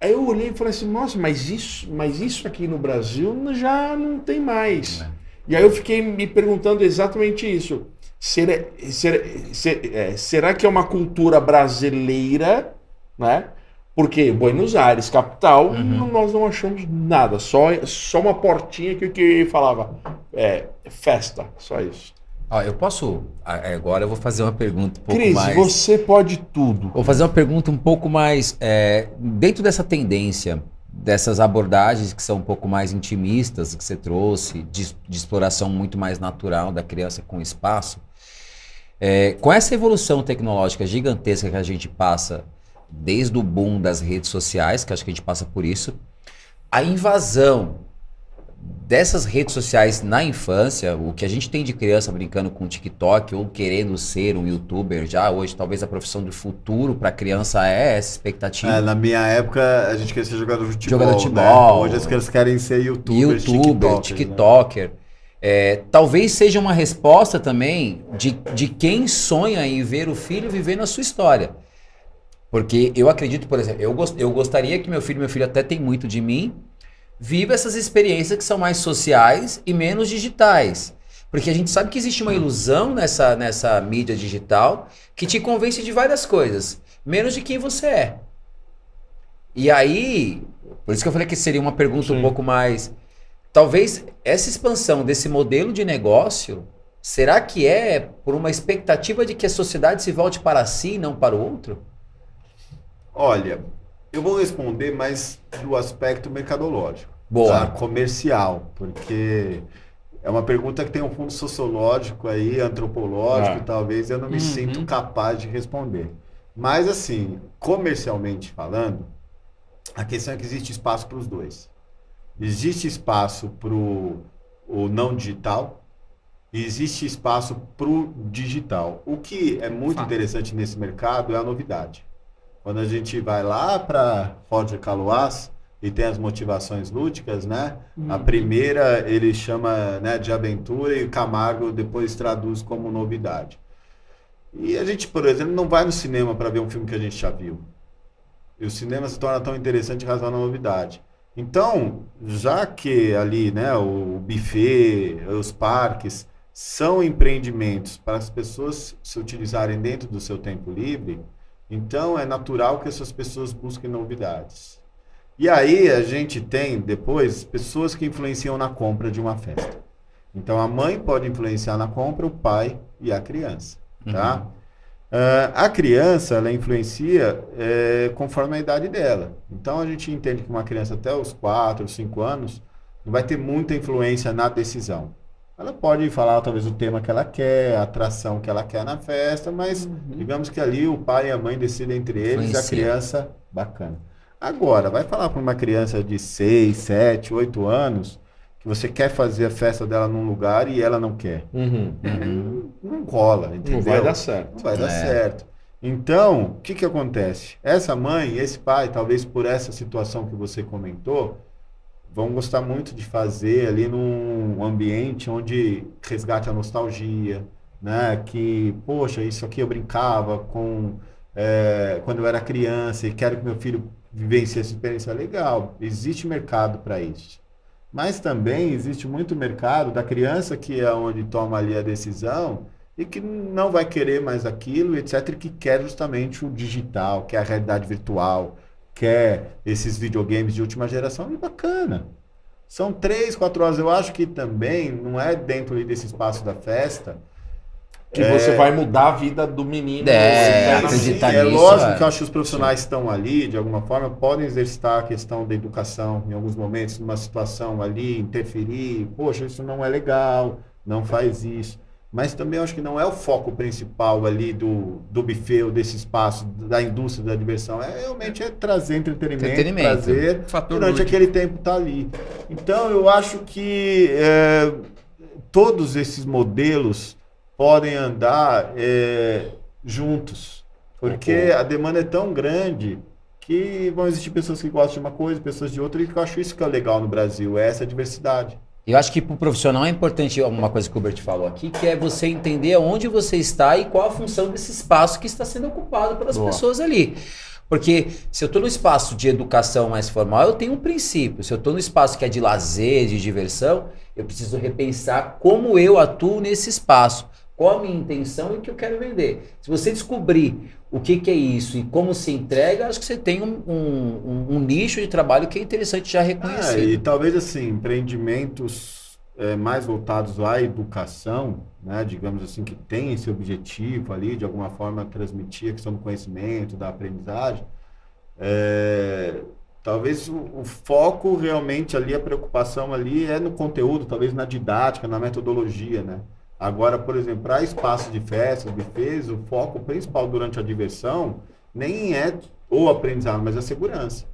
Aí eu olhei e falei assim, nossa, mas isso aqui no Brasil já não tem mais. E aí eu fiquei me perguntando exatamente isso. Será que é uma cultura brasileira, né? Porque Buenos Aires, capital, nós não achamos nada. Só uma portinha que falava festa, só isso. Ó, eu posso... Agora eu vou fazer uma pergunta um pouco Cris, mais... você pode tudo. Vou fazer uma pergunta um pouco mais... dentro dessa tendência, dessas abordagens que são um pouco mais intimistas, que você trouxe, de exploração muito mais natural da criança com espaço, com essa evolução tecnológica gigantesca que a gente passa, desde o boom das redes sociais, que acho que a gente passa por isso, a invasão dessas redes sociais na infância, o que a gente tem de criança brincando com TikTok ou querendo ser um youtuber já, hoje talvez a profissão do futuro para a criança é essa expectativa. Na minha época, a gente queria ser jogador de futebol. Jogador de futebol. Né? Hoje as crianças querem ser youtuber, TikToker. Né? Talvez seja uma resposta também de quem sonha em ver o filho vivendo a sua história. Porque eu acredito, por exemplo, eu gostaria que meu filho até tem muito de mim, viva essas experiências que são mais sociais e menos digitais. Porque a gente sabe que existe uma ilusão nessa mídia digital que te convence de várias coisas, menos de quem você é. E aí, por isso que eu falei que seria uma pergunta um pouco mais... Talvez essa expansão desse modelo de negócio, será que é por uma expectativa de que a sociedade se volte para si e não para o outro? Olha... Eu vou responder mais do aspecto mercadológico, Boa. Comercial, porque é uma pergunta que tem um fundo sociológico aí, antropológico, talvez eu não me sinto capaz de responder. Mas assim, comercialmente falando, a questão é que existe espaço para os dois. Existe espaço para o não digital e existe espaço para o digital. O que é muito interessante nesse mercado é a novidade. Quando a gente vai lá para Roger Caluaz e tem as motivações lúdicas, né? A primeira ele chama, né, de aventura e o Camargo depois traduz como novidade. E a gente, por exemplo, não vai no cinema para ver um filme que a gente já viu. E o cinema se torna tão interessante em razão da novidade. Então, já que ali, né, o buffet, os parques, são empreendimentos para as pessoas se utilizarem dentro do seu tempo livre, então é natural que essas pessoas busquem novidades. E aí a gente tem depois pessoas que influenciam na compra de uma festa. Então a mãe pode influenciar na compra, o pai e a criança. Tá? A criança ela influencia conforme a idade dela. Então a gente entende que uma criança até os 4, 5 anos não vai ter muita influência na decisão. Ela pode falar talvez o tema que ela quer, a atração que ela quer na festa, mas digamos que ali o pai e a mãe decidem entre eles e a criança, bacana. Agora, vai falar para uma criança de 6, 7, 8 anos que você quer fazer a festa dela num lugar e ela não quer. Não rola, entendeu? Não vai dar certo. Não vai dar certo. Então, o que acontece? Essa mãe, esse pai, talvez por essa situação que você comentou, vão gostar muito de fazer ali num ambiente onde resgate a nostalgia, né? Que, poxa, isso aqui eu brincava com quando eu era criança e quero que meu filho vivencie essa experiência. Legal, existe mercado para isso. Mas também existe muito mercado da criança que é onde toma ali a decisão e que não vai querer mais aquilo, etc., e que quer justamente o digital, quer a realidade virtual, quer esses videogames de última geração, e bacana. São 3, 4 horas. Eu acho que também não é dentro ali desse espaço da festa que você vai mudar a vida do menino. Acreditar é nisso, lógico que eu acho que os profissionais estão ali, de alguma forma, podem exercitar a questão da educação em alguns momentos, numa situação ali, interferir. Poxa, isso não é legal, não faz isso. Mas também eu acho que não é o foco principal ali do buffet ou desse espaço da indústria da diversão. Realmente trazer entretenimento. Prazer, durante aquele tempo tá ali. Então eu acho que todos esses modelos podem andar juntos. Porque a demanda é tão grande que vão existir pessoas que gostam de uma coisa, pessoas de outra, e eu acho isso que é legal no Brasil, é essa diversidade. Eu acho que para o profissional é importante uma coisa que o Hubert falou aqui, que é você entender onde você está e qual a função desse espaço que está sendo ocupado pelas pessoas ali. Porque se eu estou no espaço de educação mais formal, eu tenho um princípio. Se eu estou no espaço que é de lazer, de diversão, eu preciso repensar como eu atuo nesse espaço. Qual a minha intenção e o que eu quero vender. Se você descobrir o que é isso e como se entrega, acho que você tem um nicho de trabalho que é interessante já reconhecido. E talvez assim, empreendimentos mais voltados à educação, né, digamos assim, que tem esse objetivo ali, de alguma forma transmitir a questão do conhecimento, da aprendizagem, talvez o foco realmente ali, a preocupação ali é no conteúdo, talvez na didática, na metodologia, né? Agora, por exemplo, para espaço de festas, bufês, o foco principal durante a diversão nem é o aprendizado, mas a segurança.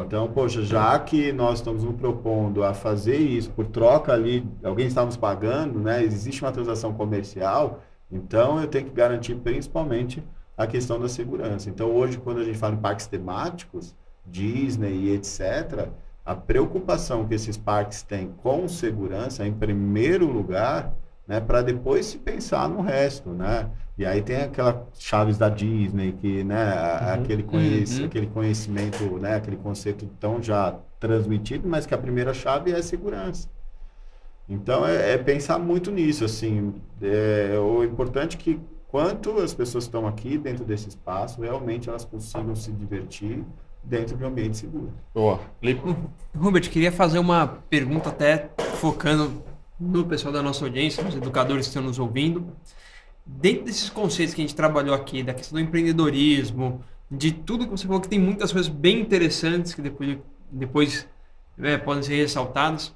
Então, poxa, já que nós estamos nos propondo a fazer isso por troca ali, alguém está nos pagando, né? Existe uma transação comercial, então eu tenho que garantir principalmente a questão da segurança. Então, hoje, quando a gente fala em parques temáticos, Disney e etc., a preocupação que esses parques têm com segurança, em primeiro lugar, né, para depois se pensar no resto, né? E aí tem aquelas chaves da Disney, que, né, aquele conhecimento, né, aquele conceito tão já transmitido, mas que a primeira chave é segurança. Então, é pensar muito nisso, assim. O importante é que, quanto as pessoas estão aqui dentro desse espaço, realmente elas consigam se divertir dentro de um ambiente seguro. Boa. Hubert, queria fazer uma pergunta até focando no pessoal da nossa audiência, nos educadores que estão nos ouvindo. Dentro desses conceitos que a gente trabalhou aqui, da questão do empreendedorismo, de tudo que você falou, que tem muitas coisas bem interessantes que depois podem ser ressaltadas,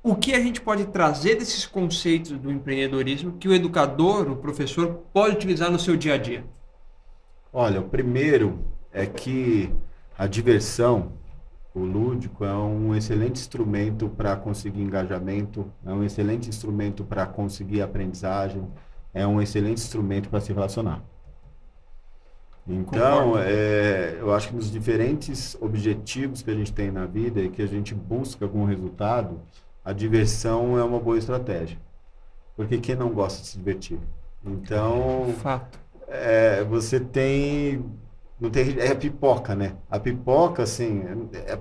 o que a gente pode trazer desses conceitos do empreendedorismo que o educador, o professor, pode utilizar no seu dia a dia? Olha, o primeiro é que a diversão, o lúdico, é um excelente instrumento para conseguir engajamento, é um excelente instrumento para conseguir aprendizagem, é um excelente instrumento para se relacionar. Então, eu acho que nos diferentes objetivos que a gente tem na vida e que a gente busca algum resultado, a diversão é uma boa estratégia. Porque quem não gosta de se divertir? Então, Fato. Você tem... Não tem, é a pipoca, né? A pipoca, assim,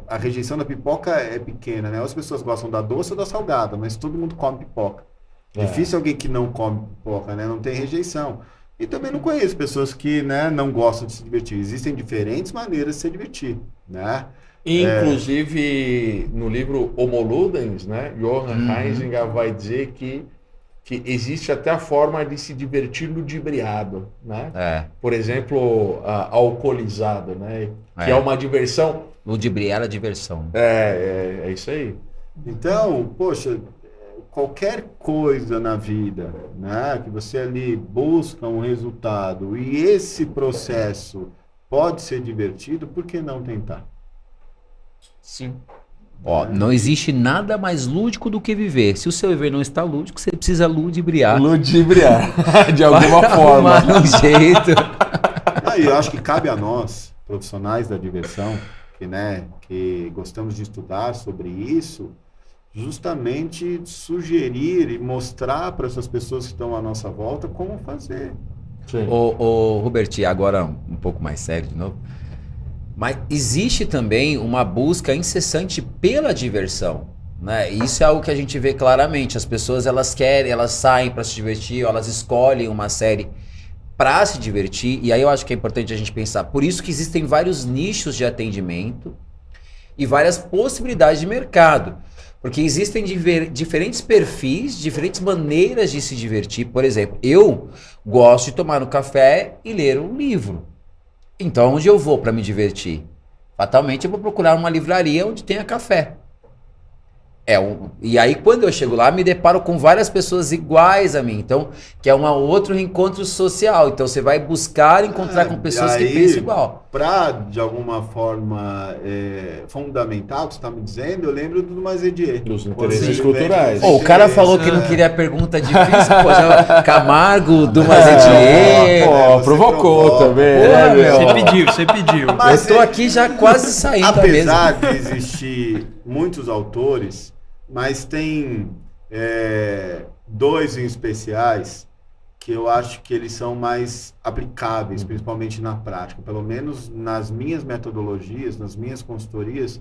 a rejeição da pipoca é pequena, né? As pessoas gostam da doce ou da salgada, mas todo mundo come pipoca. Difícil alguém que não come pipoca, né? Não tem rejeição. E também não conheço pessoas que, né, não gostam de se divertir. Existem diferentes maneiras de se divertir, né? Inclusive, no livro Homo Ludens, né, Johann Huizinga vai dizer que existe até a forma de se divertir ludibriado, né? Por exemplo, alcoolizado, né? Que é uma diversão. Ludibriar a diversão. É isso aí. Então, poxa, qualquer coisa na vida, né, que você ali busca um resultado e esse processo pode ser divertido, por que não tentar? Sim. Não existe nada mais lúdico do que viver. Se o seu viver não está lúdico, você precisa ludibriar. Ludibriar, de alguma forma. Um jeito. E eu acho que cabe a nós, profissionais da diversão, que gostamos de estudar sobre isso, justamente sugerir e mostrar para essas pessoas que estão à nossa volta como fazer. Ô, Hubert, agora um pouco mais sério de novo. Mas existe também uma busca incessante pela diversão, né? Isso é algo que a gente vê claramente. As pessoas, elas saem para se divertir, elas escolhem uma série para se divertir. E aí eu acho que é importante a gente pensar. Por isso que existem vários nichos de atendimento e várias possibilidades de mercado. Porque existem diferentes perfis, diferentes maneiras de se divertir. Por exemplo, eu gosto de tomar um café e ler um livro. Então, onde eu vou para me divertir? Fatalmente, eu vou procurar uma livraria onde tenha café. E aí, quando eu chego lá, me deparo com várias pessoas iguais a mim. Então, que é um outro reencontro social. Então, você vai buscar encontrar com pessoas que pensam igual. Para, de alguma forma, fundamental o que você está me dizendo, eu lembro do Mazedier. Dos interesses culturais. O cara falou que não queria pergunta difícil, pô, já, Camargo, do Mazedier. Provocou também. Você pediu. Mas eu tô aqui já quase saindo. Apesar de existir muitos autores, mas tem dois em especiais que eu acho que eles são mais aplicáveis, principalmente na prática. Pelo menos nas minhas metodologias, nas minhas consultorias,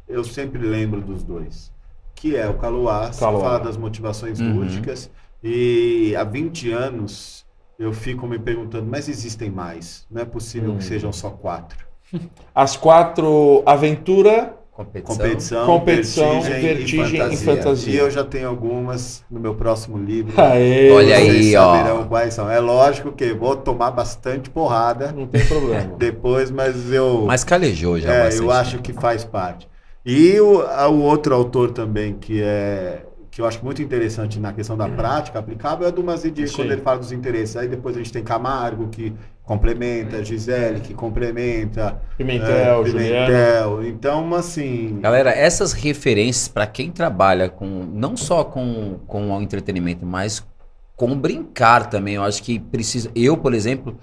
eu sempre lembro dos dois. Que é o Kaluá, fala das motivações lúdicas, e há 20 anos eu fico me perguntando, mas existem mais? Não é possível que sejam só 4. As 4, aventura... Competição, vertigem e fantasia. E eu já tenho algumas no meu próximo livro. Aê, olha aí, ó. Quais são. É lógico que vou tomar bastante porrada. Não tem problema. Depois, mas eu... Mas calejou já. eu acho que faz parte. E o outro autor também, que eu acho muito interessante na questão da prática aplicável, é do Mazidi, quando ele fala dos interesses. Aí depois a gente tem Camargo, que complementa, Gisele, que complementa, Pimentel, Juliano. Então, assim... Galera, essas referências para quem trabalha não só com o entretenimento, mas com brincar também, eu acho que precisa... Eu, por exemplo,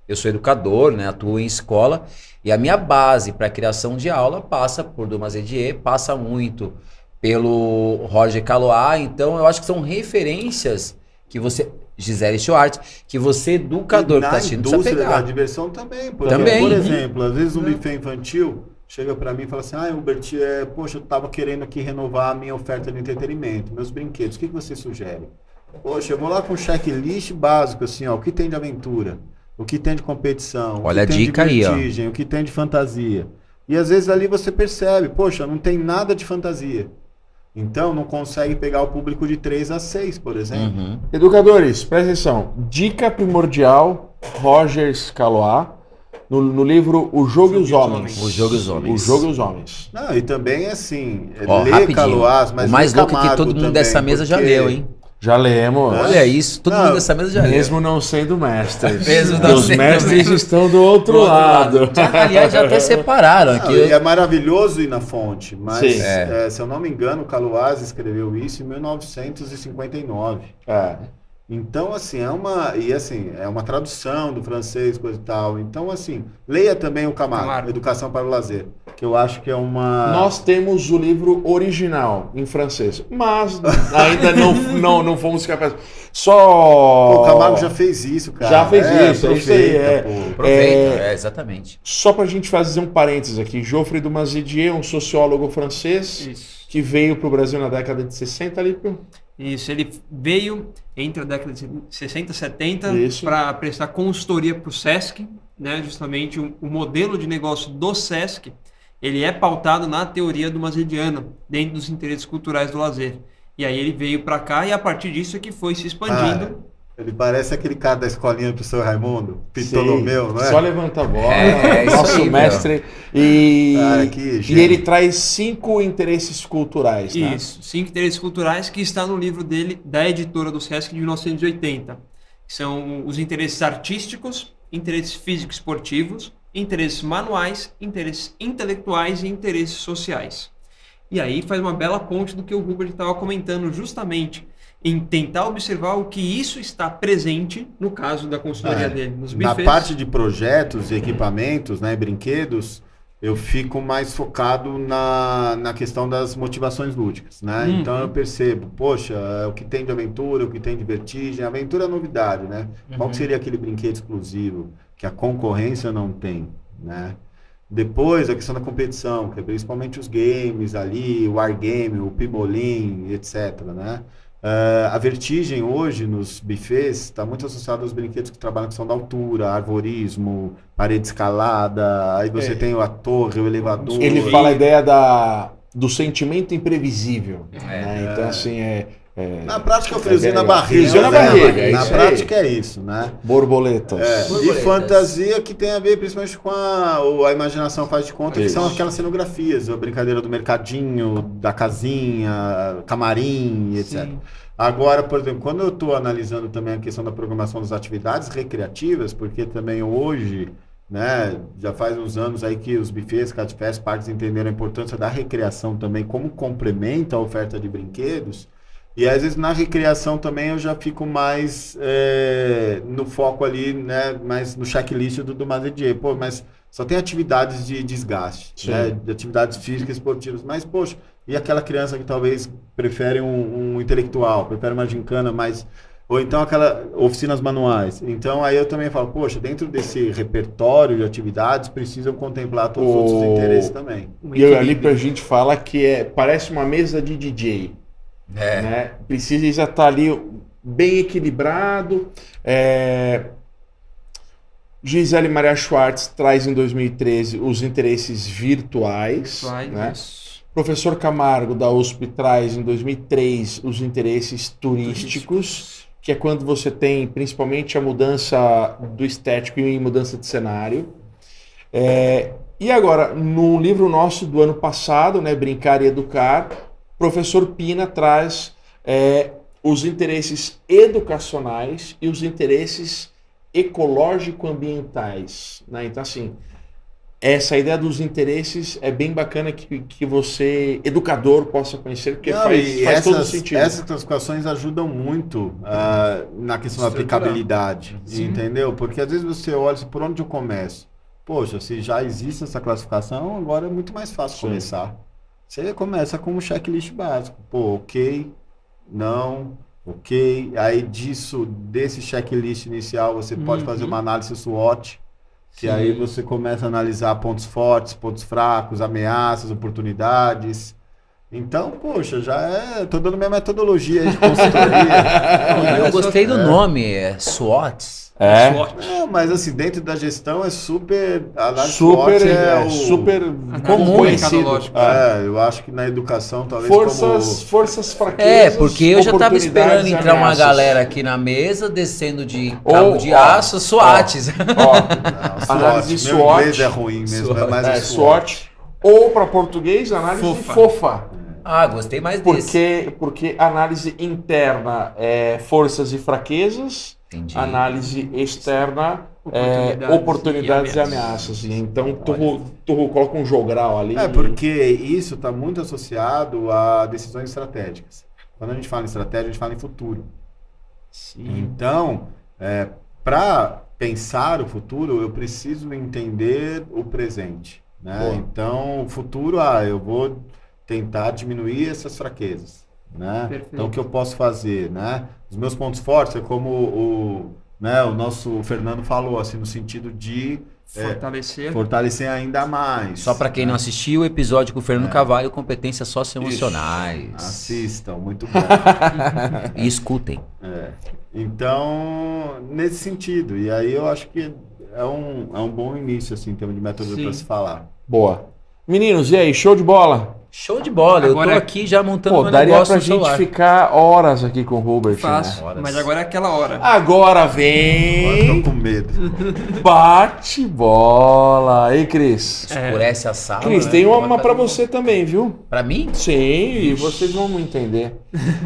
eu sou educador, né, atuo em escola, e a minha base para a criação de aula passa por Dumas Edier, passa muito pelo Roger Kaluá, então eu acho que são referências que você... Gisele Schwartz, que você, educador, que está assistindo, precisa pegar. Na indústria da diversão também. Por exemplo, às vezes um buffet infantil chega para mim e fala assim, Hubert, poxa, eu estava querendo aqui renovar a minha oferta de entretenimento, meus brinquedos, o que você sugere? Poxa, eu vou lá com um checklist básico, assim, ó, o que tem de aventura, o que tem de competição, olha o que a tem dica de vertigem, o que tem de fantasia. E às vezes ali você percebe, poxa, não tem nada de fantasia. Então, não consegue pegar o público de 3 a 6, por exemplo. Educadores, presta atenção. Dica primordial, Roger Kaluá, no livro O Jogo e os Homens. O Jogo e os Homens. O Jogo e os Homens. Não, e também, assim, ler Kaluás, mas o mais louco é que todo mundo também, dessa mesa já leu, hein? Já lemos. Olha isso, todo mundo dessa mesa já leu. Mesmo não sendo mestres. Mesmo não os sendo mestres estão do outro lado. Aliás, já até separaram aqui. E é maravilhoso ir na fonte, mas Sim. se eu não me engano, o Kaluás escreveu isso em 1959. Então, assim, é uma tradução do francês, coisa e tal. Então, assim, leia também o Camargo, Educação para o Lazer, que eu acho que é uma... Nós temos o livro original em francês, mas ainda não fomos capazes. O Camargo já fez isso, cara. Já fez isso, é isso aí. Aproveita, exatamente. Só para a gente fazer um parênteses aqui, Geoffrey Dumas Edier, um sociólogo francês, que veio para o Brasil na década de 60 ali. Isso, ele veio entre a década de 60 e 70 para prestar consultoria para o Sesc, né? Justamente o modelo de negócio do Sesc, ele é pautado na teoria do Mazediana, dentro dos interesses culturais do lazer. E aí ele veio para cá e a partir disso é que foi se expandindo. Ele parece aquele cara da escolinha do professor Raimundo, Ptolomeu, não é? Só levanta a bola, nosso aí, mestre. E ele traz 5 interesses culturais, né? Isso, 5 interesses culturais que está no livro dele, da editora do Sesc de 1980. Que são os interesses artísticos, interesses físicos esportivos, interesses manuais, interesses intelectuais e interesses sociais. E aí faz uma bela ponte do que o Hubert estava comentando, justamente em tentar observar o que isso está presente no caso da consultoria dele, nos na buffets. parte de projetos e equipamentos, né, brinquedos, eu fico mais focado na questão das motivações lúdicas, né? Então eu percebo, poxa, o que tem de aventura, o que tem de vertigem, aventura é novidade, né? Qual que seria aquele brinquedo exclusivo que a concorrência não tem, né? Depois, a questão da competição, que é principalmente os games ali, o Wargame, o Pimolim, etc, né? A vertigem hoje nos buffets está muito associada aos brinquedos que trabalham com questão da altura, arvorismo, parede escalada, aí você tem a torre, o elevador. Ele fala a ideia do sentimento imprevisível. Né? Então, assim, na prática é o friozinho na barriga. Friozinho na barriga. Na prática é isso, né? Borboletas. E fantasia que tem a ver principalmente com a imaginação faz de conta, que são aquelas cenografias, a brincadeira do mercadinho, da casinha, camarim, etc. Sim. Agora, por exemplo, quando eu estou analisando também a questão da programação das atividades recreativas, porque também hoje, né, já faz uns anos aí que os buffets, catfests, parques entenderam a importância da recreação também como complemento à oferta de brinquedos. E às vezes na recreação também eu já fico mais no foco ali, né, mais no checklist do Mazedier. Pô, mas só tem atividades de desgaste, né, de atividades físicas e esportivas. Mas, poxa, e aquela criança que talvez prefere um intelectual, prefere uma gincana mais Ou então aquelas oficinas manuais. Então aí eu também falo, poxa, dentro desse repertório de atividades precisam contemplar todos os outros interesses também. E ali pra gente fala que parece uma mesa de DJ. Né? Precisa estar ali bem equilibrado. Gisele Maria Schwartz traz em 2013 os interesses virtuais. Né? Professor Camargo da USP traz em 2003 os interesses turísticos, que é quando você tem principalmente a mudança do estético e mudança de cenário. E agora, no livro nosso do ano passado, né, Brincar e Educar, professor Pina traz os interesses educacionais e os interesses ecológico-ambientais. Né? Então, assim, essa ideia dos interesses é bem bacana que você, educador, possa conhecer, porque faz todo sentido. Essas classificações ajudam muito na questão da aplicabilidade, entendeu? Porque às vezes você olha por onde eu começo. Poxa, se já existe essa classificação, agora é muito mais fácil começar. Você começa com um checklist básico. Pô, ok, não, ok. Aí desse checklist inicial, você pode fazer uma análise SWOT. Que aí você começa a analisar pontos fortes, pontos fracos, ameaças, oportunidades. Então, poxa, tô dando minha metodologia aí de consultoria. Eu gostei do nome, SWOTs. Mas assim, dentro da gestão é super super comum, conhecido. Eu acho que na educação talvez forças fraquezas. Porque eu já tava esperando entrar uma galera aqui na mesa descendo de cabo de aço, SWOTs. Análise SWOT. Meu inglês é ruim mesmo, é mais SWOT. Ou para português, análise fofa. Gostei mais desse. Porque análise interna é forças e fraquezas. Entendi. Análise externa oportunidades e ameaças. Então tu coloca um jogral ali. Porque isso está muito associado a decisões estratégicas. Quando a gente fala em estratégia, a gente fala em futuro. Então, para pensar o futuro, eu preciso entender o presente. Né? Então, o futuro, eu vou tentar diminuir essas fraquezas. Né? Então, o que eu posso fazer? Né? Os meus pontos fortes é como o nosso Fernando falou, assim, no sentido de fortalecer ainda mais. Só para quem não assistiu o episódio com o Fernando Carvalho, competências socioemocionais. Assistam, muito bom. E escutem. Então, nesse sentido. E aí eu acho que é um bom início, assim, em termos de metodologia para se falar. Boa. Meninos, e aí, show de bola? Show de bola, agora, eu tô aqui já montando meu daria negócio pra gente celular. Ficar horas aqui com o Hubert. Fácil, né? mas agora é aquela hora. Agora vem... Agora tô com medo. Bate bola. Aí, Cris? Escurece a sala. Cris, tem uma pra você também, viu? Pra mim? Sim, e vocês vão entender.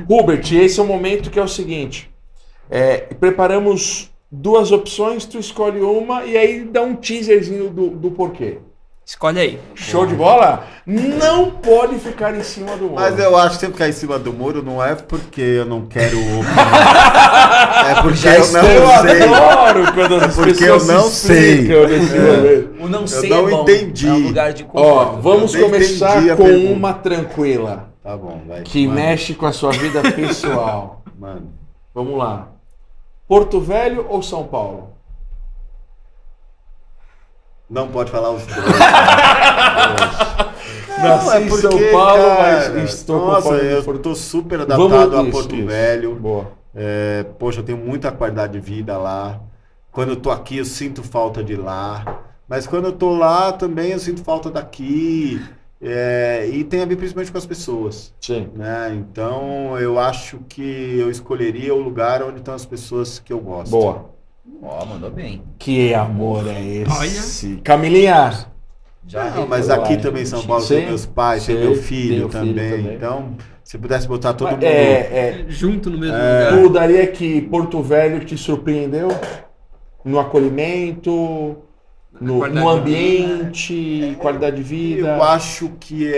Hubert, esse é o momento que é o seguinte. Preparamos 2 opções, tu escolhe uma e aí dá um teaserzinho do porquê. Escolhe aí. Show de bola? Não pode ficar em cima do muro. Mas eu acho que se eu ficar em cima do muro não é porque eu não quero opinar. É porque eu não sei. Eu adoro quando as porque eu não sei. O não sei eu não bom. entendi. É um lugar de conforto. Vamos começar com uma tranquila. Tá bom, vai. Que mexe com a sua vida pessoal. Mano. Vamos lá. Porto Velho ou São Paulo? Não pode falar os dois. Nasci em São Paulo, mas estou eu tô super adaptado a Porto Velho. Boa. Poxa, eu tenho muita qualidade de vida lá. Quando eu tô aqui, eu sinto falta de lá. Mas quando eu tô lá, também eu sinto falta daqui. E tem a ver principalmente com as pessoas. Sim. Né? Então, eu acho que eu escolheria o lugar onde estão as pessoas que eu gosto. Boa. Mandou bem. Que amor é esse? Olha. Camilinha. Mas aqui também em São Paulo tem meus pais, tem meu filho também. Então, se pudesse botar todo mundo junto no mesmo lugar. Tu daria que Porto Velho te surpreendeu? No acolhimento, no ambiente, qualidade de vida? Eu acho que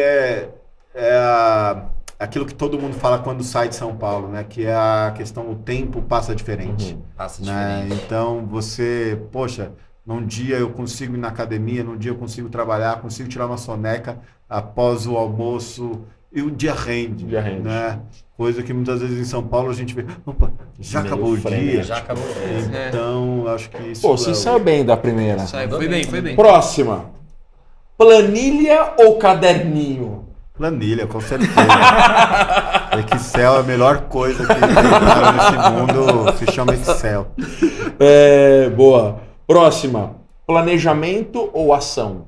aquilo que todo mundo fala quando sai de São Paulo, né? Que é a questão, o tempo passa diferente. Passa né? diferente. Então você, poxa, num dia eu consigo ir na academia, num dia eu consigo trabalhar, consigo tirar uma soneca após o almoço e o dia rende. Né? Coisa que muitas vezes em São Paulo a gente vê, opa, Já meio acabou o dia. frenético. Já acabou. Então, acho que isso. Pô, você saiu bem da primeira. Foi bem, foi bem. Próxima. Planilha ou caderninho? Planilha, com certeza. Excel é a melhor coisa que inventaram nesse mundo, se chama Excel. Boa. Próxima. Planejamento ou ação?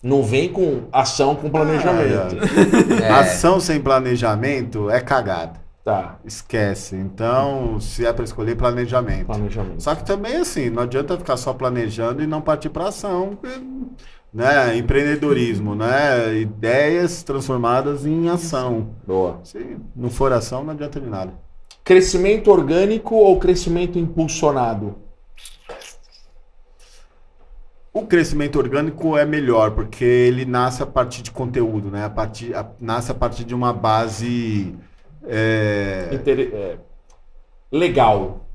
Não vem com ação com planejamento. Ação sem planejamento é cagada. Tá. Esquece. Então, se é para escolher, planejamento. Planejamento. Só que também, assim, não adianta ficar só planejando e não partir para ação. Né? Empreendedorismo, né? Ideias transformadas em ação. Boa. Se não for ação, não adianta de nada. Crescimento orgânico ou crescimento impulsionado? O crescimento orgânico é melhor, porque ele nasce a partir de conteúdo, né? Nasce a partir de uma base... Legal.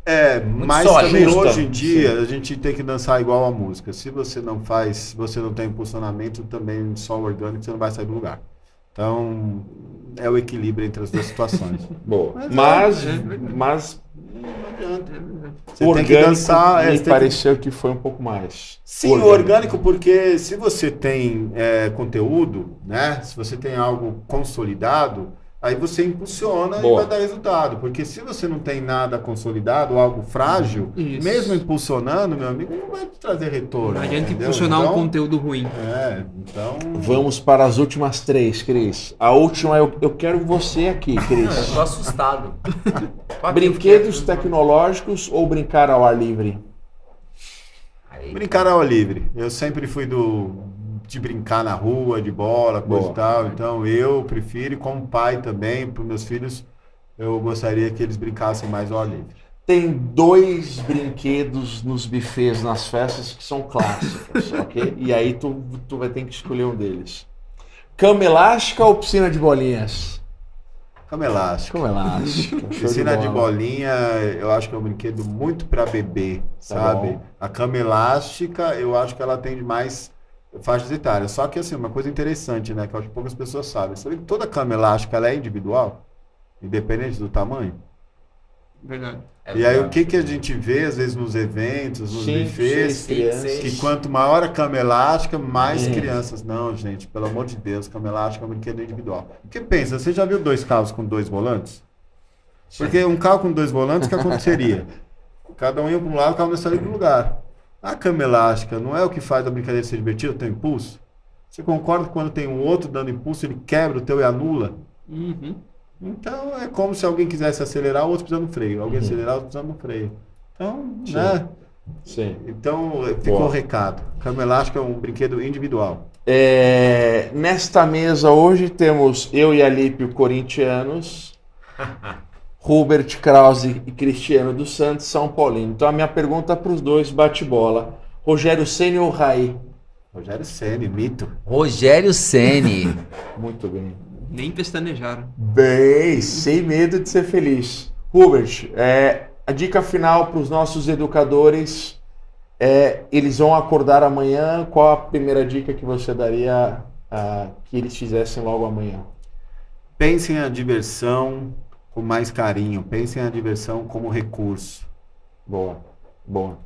Mas sólida. também Justa. hoje em dia Sim. a gente tem que dançar igual a música. Se você não faz, se você não tem impulsionamento, também só o orgânico, você não vai sair do lugar. Então, é o equilíbrio entre as duas situações. Boa. Mas Mas não adianta. o Você tem orgânico que dançar. me pareceu que foi um pouco mais. Sim, o orgânico, porque se você tem conteúdo, né? Se você tem algo consolidado, aí você impulsiona Boa. e vai dar resultado. Porque se você não tem nada consolidado, algo frágil, Isso. mesmo impulsionando, meu amigo, não vai te trazer retorno. Não adianta entendeu? impulsionar um Então, conteúdo ruim. então... Vamos para as últimas 3, Cris. A última eu quero você aqui, Eu Cris. tô assustado. Brinquedos tecnológicos ou brincar ao ar livre? Brincar ao ar livre. Eu sempre fui de brincar na rua, de bola, coisa Boa. e tal. Então eu prefiro, e como pai também, para os meus filhos, eu gostaria que eles brincassem mais ao ar livre. Tem 2 brinquedos nos buffets, nas festas, que são clássicos, ok? E aí tu vai ter que escolher um deles. Cama elástica ou piscina de bolinhas? Cama elástica. Cama elástica. show Piscina de bola. bolinha, eu acho que é um brinquedo muito para bebê, sabe? bom. A cama elástica, eu acho que ela tem mais faixas etárias. Só que, assim, uma coisa interessante, né? Que eu acho que poucas pessoas sabem. Sabe que toda cama elástica, ela é individual? Independente do tamanho? Verdade. E aí, o que a gente vê, às vezes, nos eventos, nos Sim, buffets, sim, crianças. que quanto maior a cama elástica, mais Hum. crianças. Não, gente, pelo amor de Deus, cama elástica é um brinquedo individual. Porque pensa, você já viu 2 carros com 2 volantes? Porque um carro com 2 volantes, o que aconteceria? Cada um ia para um lado, cada um ia sair do lugar. A cama elástica não é o que faz a brincadeira ser divertida, tem impulso? Você concorda que quando tem um outro dando impulso, ele quebra o teu e anula? Uhum. Então é como se alguém quisesse acelerar, o outro precisando do freio. Alguém acelerar, o outro precisando do freio. Então, Sim. né? Sim. Então ficou Boa. o recado. Cama elástica é um brinquedo individual. Nesta mesa hoje temos eu e Alípio corintianos, Hubert Krause e Cristiano dos Santos São Paulino. Então a minha pergunta para os dois bate-bola. Rogério Ceni ou Raí? Rogério Ceni, mito. Rogério Ceni. Muito bem. Nem pestanejaram. Bem, sem medo de ser feliz. Hubert, a dica final para os nossos educadores eles vão acordar amanhã. Qual a primeira dica que você daria que eles fizessem logo amanhã? Pensem a diversão com mais carinho. Pensem a diversão como recurso. Boa, boa.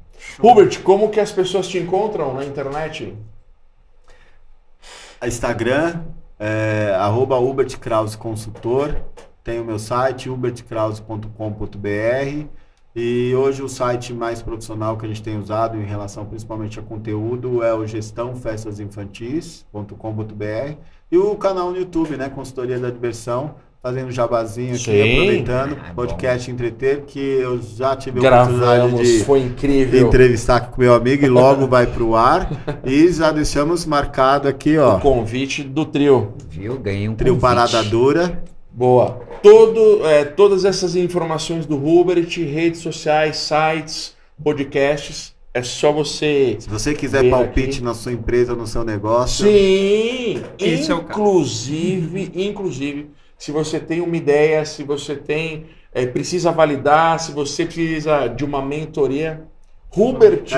Hubert, como que as pessoas te encontram na internet? Instagram, @HubertKrauseConsultor. Tem o meu site, hubertkrause.com.br. E hoje o site mais profissional que a gente tem usado em relação principalmente a conteúdo é o gestãofestasinfantis.com.br e o canal no YouTube, né? Consultoria da Diversão, fazendo jabazinho aqui, Sim. aproveitando, podcast Entreter, que eu já tive a oportunidade Gravamos, de foi incrível. entrevistar aqui com meu amigo e logo vai pro ar. E já deixamos marcado aqui, O ó, convite do trio. Viu? Ganhei um trio convite. Parada Dura. Boa. Todas essas informações do Hubert, redes sociais, sites, podcasts, é só você... Se você quiser Vem palpite aqui. na sua empresa, no seu negócio, Sim! Esse é o cara. Inclusive, se você tem uma ideia, se você precisa validar, se você precisa de uma mentoria, Hubert...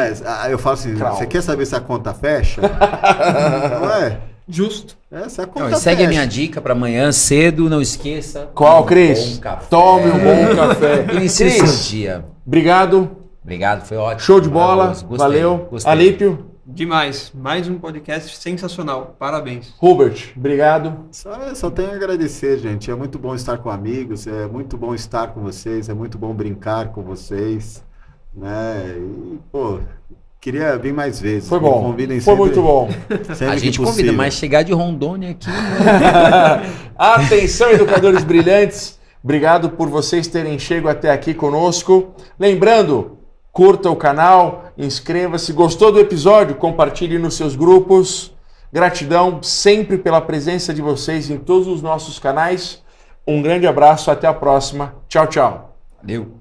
eu falo assim, Krause. você quer saber se a conta fecha? Não é? Justo. Essa é a conta Não, e segue a fecha. minha dica para amanhã cedo, não esqueça. Qual, Um Cris? bom café. Tome um bom café. Inicie o Cris, seu dia. obrigado. Obrigado, foi ótimo. Show de bola. Maravilhoso. Gostei, Valeu. gostei. Alípio, Demais. Mais um podcast sensacional. Parabéns. Hubert, obrigado. Só tenho a agradecer, gente. É muito bom estar com amigos, é muito bom estar com vocês, é muito bom brincar com vocês, né? E, pô, queria vir mais vezes. Foi Me bom. convidem Foi sempre- muito bom. sempre A que gente convida, possível. mas chegar de Rondônia aqui. Atenção, educadores brilhantes. Obrigado por vocês terem chegado até aqui conosco. Lembrando, curta o canal, inscreva-se. Gostou do episódio? Compartilhe nos seus grupos. Gratidão sempre pela presença de vocês em todos os nossos canais. Um grande abraço, até a próxima. Tchau, tchau. Valeu.